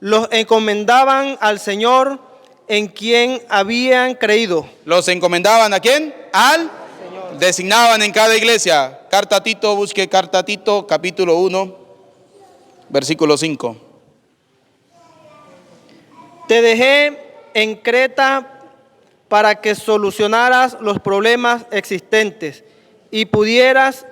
los encomendaban al Señor en quien habían creído. ¿Los encomendaban a quién? Al Señor. Designaban en cada iglesia. Carta a Tito, busque Carta a Tito, capítulo 1, versículo 5. Te dejé en Creta para que solucionaras los problemas existentes y pusieras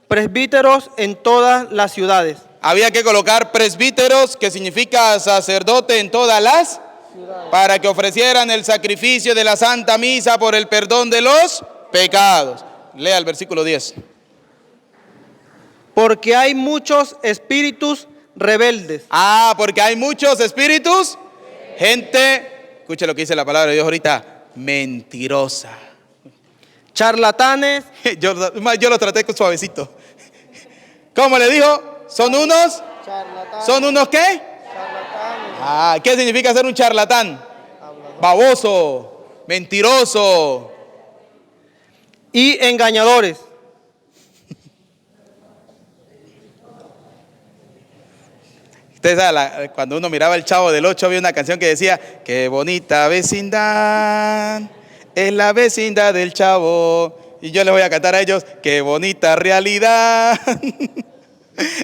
presbíteros en todas las ciudades. Había que colocar presbíteros, que significa sacerdote, en todas las ciudades, para que ofrecieran el sacrificio de la Santa Misa por el perdón de los pecados. Lea el versículo 10. Porque hay muchos espíritus rebeldes. Porque hay muchos espíritus, gente, escuche lo que dice la palabra de Dios ahorita, mentirosa. Charlatanes. Yo lo traté con suavecito. ¿Cómo le dijo? ¿Son unos? Charlatanes. ¿Son unos qué? Charlatanes. ¿Qué significa ser un charlatán? Baboso, mentiroso. Y engañadores. Usted sabe, cuando uno miraba El Chavo del Ocho, había una canción que decía, qué bonita vecindad, es la vecindad del Chavo. Y yo les voy a cantar a ellos, qué bonita realidad,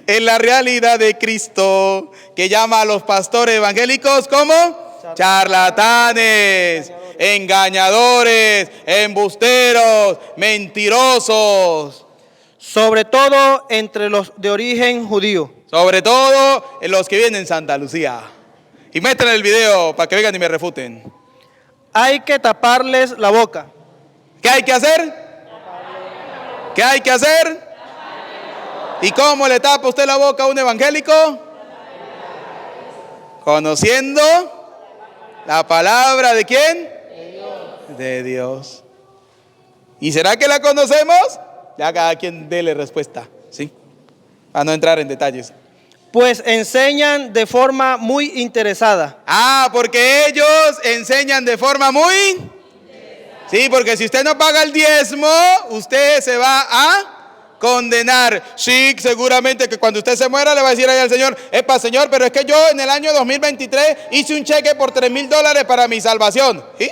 es la realidad de Cristo, que llama a los pastores evangélicos como charlatanes, engañadores, embusteros, mentirosos. Sobre todo entre los de origen judío. Sobre todo en los que vienen en Santa Lucía. Y métanle el video para que vengan y me refuten. Hay que taparles la boca. ¿Qué hay que hacer? ¿Qué hay que hacer? ¿Y cómo le tapa usted la boca a un evangélico? Conociendo la palabra de ¿quién? De Dios. ¿Y será que la conocemos? Ya cada quien déle respuesta, ¿sí? A no entrar en detalles. Pues enseñan de forma muy interesada. Porque ellos enseñan de forma muy... Sí, porque si usted no paga el diezmo, usted se va a condenar. Sí, seguramente que cuando usted se muera le va a decir ahí al Señor, epa Señor, pero es que yo en el año 2023 hice un cheque por $3,000 para mi salvación. ¿Sí?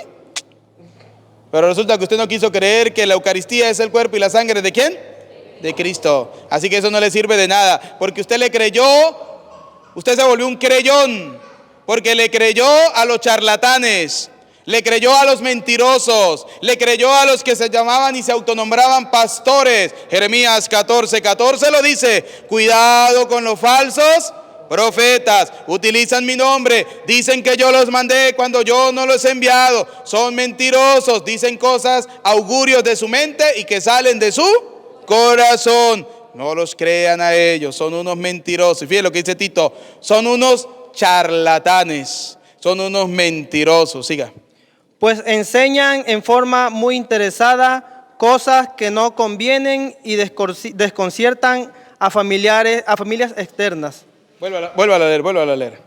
Pero resulta que usted no quiso creer que la Eucaristía es el cuerpo y la sangre ¿de quién? De Cristo. Así que eso no le sirve de nada, porque usted le creyó, usted se volvió un creyón, porque le creyó a los charlatanes, le creyó a los mentirosos, le creyó a los que se llamaban y se autonombraban pastores. Jeremías 14:14 lo dice, cuidado con los falsos profetas, utilizan mi nombre, dicen que yo los mandé cuando yo no los he enviado, son mentirosos, dicen cosas, augurios de su mente y que salen de su corazón. No los crean a ellos, son unos mentirosos. Y fíjense lo que dice Tito, son unos charlatanes, son unos mentirosos. Siga. Pues enseñan en forma muy interesada cosas que no convienen y desconciertan a familias externas. Vuelva a leer.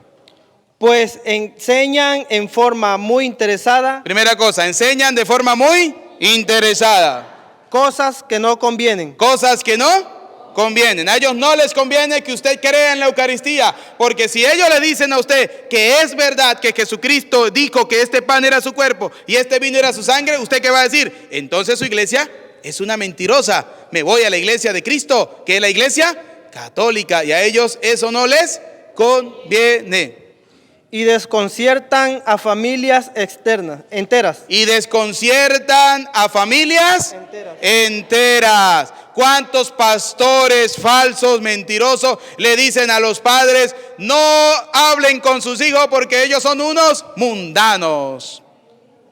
Pues enseñan en forma muy interesada. Primera cosa, enseñan de forma muy interesada. Cosas que no convienen. Cosas que no convienen. A ellos no les conviene que usted crea en la Eucaristía, porque si ellos le dicen a usted que es verdad que Jesucristo dijo que este pan era su cuerpo y este vino era su sangre, ¿usted qué va a decir? Entonces su iglesia es una mentirosa. Me voy a la iglesia de Cristo, que es la iglesia católica, y a ellos eso no les conviene. Y desconciertan a familias enteras. Y desconciertan a familias enteras. ¿Cuántos pastores falsos, mentirosos, le dicen a los padres, no hablen con sus hijos porque ellos son unos mundanos?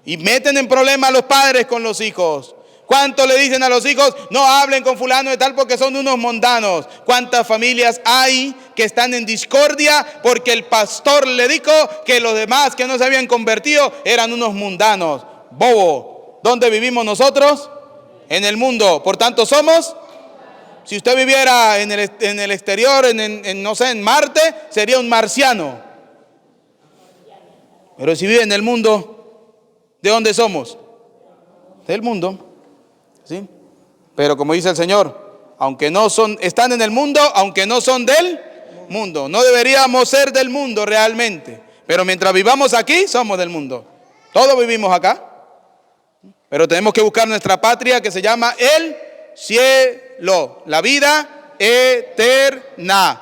Y meten en problemas a los padres con los hijos. ¿Cuántos le dicen a los hijos, no hablen con fulano de tal porque son unos mundanos? ¿Cuántas familias hay que están en discordia porque el pastor le dijo que los demás que no se habían convertido eran unos mundanos? Bobo. ¿Dónde vivimos nosotros? En el mundo. Por tanto somos, si usted viviera en el exterior, no sé, en Marte, sería un marciano. Pero si vive en el mundo, ¿de dónde somos? Del mundo. ¿Sí? Pero como dice el Señor, aunque no son, están en el mundo, aunque no son del mundo. No deberíamos ser del mundo realmente, pero mientras vivamos aquí, somos del mundo. Todos vivimos acá, pero tenemos que buscar nuestra patria, que se llama el cielo, la vida eterna.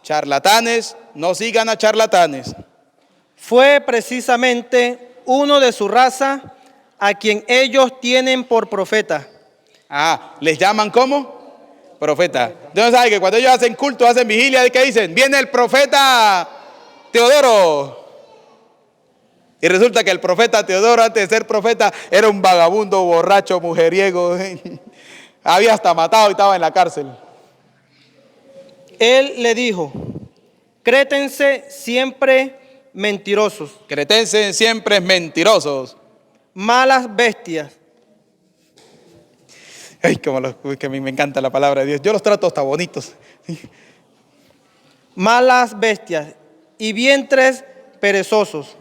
Charlatanes, no sigan a charlatanes. Fue precisamente uno de su raza a quien ellos tienen por profeta. ¿Les llaman cómo? Profeta. ¿No sabe que cuando ellos hacen culto, hacen vigilia, ¿qué dicen? Viene el profeta Teodoro. Y resulta que el profeta Teodoro, antes de ser profeta, era un vagabundo, borracho, mujeriego. Había hasta matado y estaba en la cárcel. Él le dijo, crétense siempre mentirosos. Crétense siempre mentirosos. Malas bestias. Ay, que a mí me encanta la palabra de Dios. Yo los trato hasta bonitos. Malas bestias y vientres perezosos.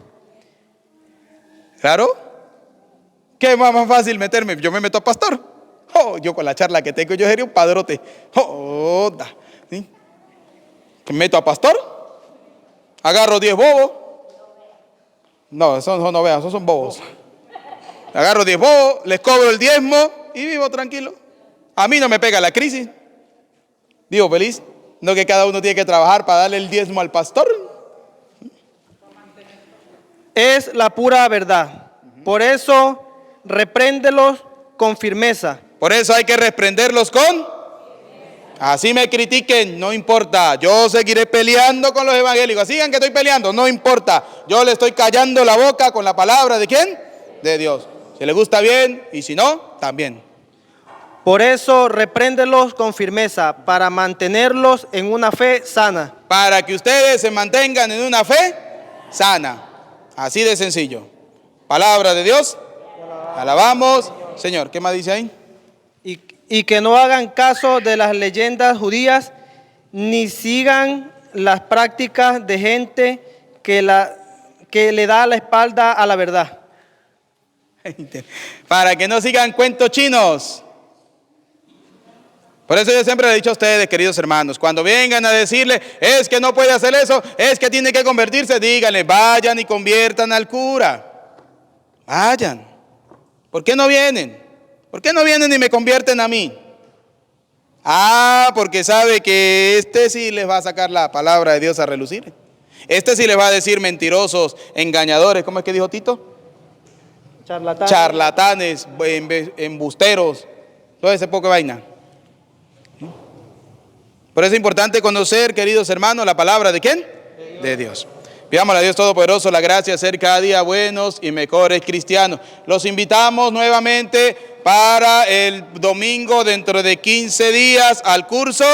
¿Claro? ¿Qué es más fácil meterme? Yo me meto a pastor. Yo con la charla que tengo, yo sería un padrote. ¿Sí? ¿Me meto a pastor? Agarro 10 bobos. No, esos no vean, esos son bobos. Agarro 10 bobos, les cobro el diezmo y vivo tranquilo. A mí no me pega la crisis. Vivo feliz. No que cada uno tiene que trabajar para darle el diezmo al pastor. Es la pura verdad. Por eso, repréndelos con firmeza. Por eso hay que reprenderlos con... Así me critiquen, no importa. Yo seguiré peleando con los evangélicos. Sigan que estoy peleando, no importa. Yo le estoy callando la boca con la palabra ¿de quién? De Dios. Si le gusta bien y si no, también. Por eso, repréndelos con firmeza para mantenerlos en una fe sana. Para que ustedes se mantengan en una fe sana. Así de sencillo. Palabra de Dios. Alabamos. Señor, ¿qué más dice ahí? Y que no hagan caso de las leyendas judías, ni sigan las prácticas de gente que le da la espalda a la verdad. Para que no sigan cuentos chinos. Por eso yo siempre le he dicho a ustedes, queridos hermanos, cuando vengan a decirle, es que no puede hacer eso, es que tiene que convertirse, díganle, vayan y conviertan al cura. Vayan. ¿Por qué no vienen? ¿Por qué no vienen y me convierten a mí? Porque sabe que este sí les va a sacar la palabra de Dios a relucir. Este sí les va a decir mentirosos, engañadores, ¿cómo es que dijo Tito? Charlatanes, embusteros, todo ese poco de vaina. Por eso es importante conocer, queridos hermanos, la palabra ¿de quién? De Dios. Pidámosle a Dios Todopoderoso la gracia de ser cada día buenos y mejores cristianos. Los invitamos nuevamente para el domingo dentro de 15 días al curso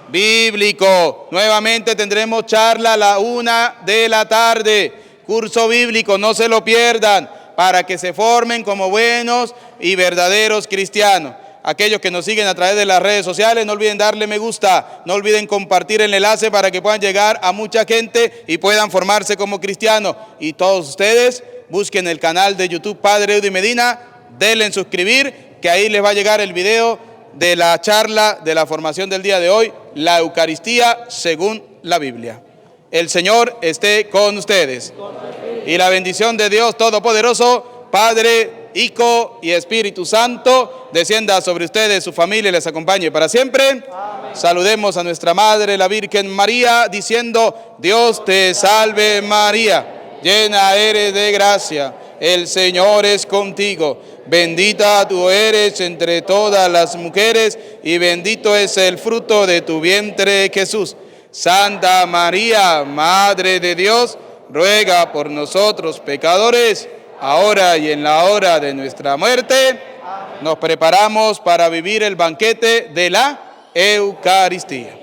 bíblico. Nuevamente tendremos charla a la 1:00 p.m. Curso bíblico, no se lo pierdan, para que se formen como buenos y verdaderos cristianos. Aquellos que nos siguen a través de las redes sociales, no olviden darle me gusta, no olviden compartir el enlace para que puedan llegar a mucha gente y puedan formarse como cristianos. Y todos ustedes busquen el canal de YouTube Padre Eudy Medina, denle en suscribir, que ahí les va a llegar el video de la charla de la formación del día de hoy, la Eucaristía según la Biblia. El Señor esté con ustedes. Y la bendición de Dios Todopoderoso, Padre, Hijo y Espíritu Santo, descienda sobre ustedes, su familia, y les acompañe para siempre. Amén. Saludemos a nuestra Madre, la Virgen María, diciendo: Dios te salve María, llena eres de gracia, el Señor es contigo. Bendita tú eres entre todas las mujeres, y bendito es el fruto de tu vientre, Jesús. Santa María, Madre de Dios, ruega por nosotros pecadores, ahora y en la hora de nuestra muerte. Nos preparamos para vivir el banquete de la Eucaristía.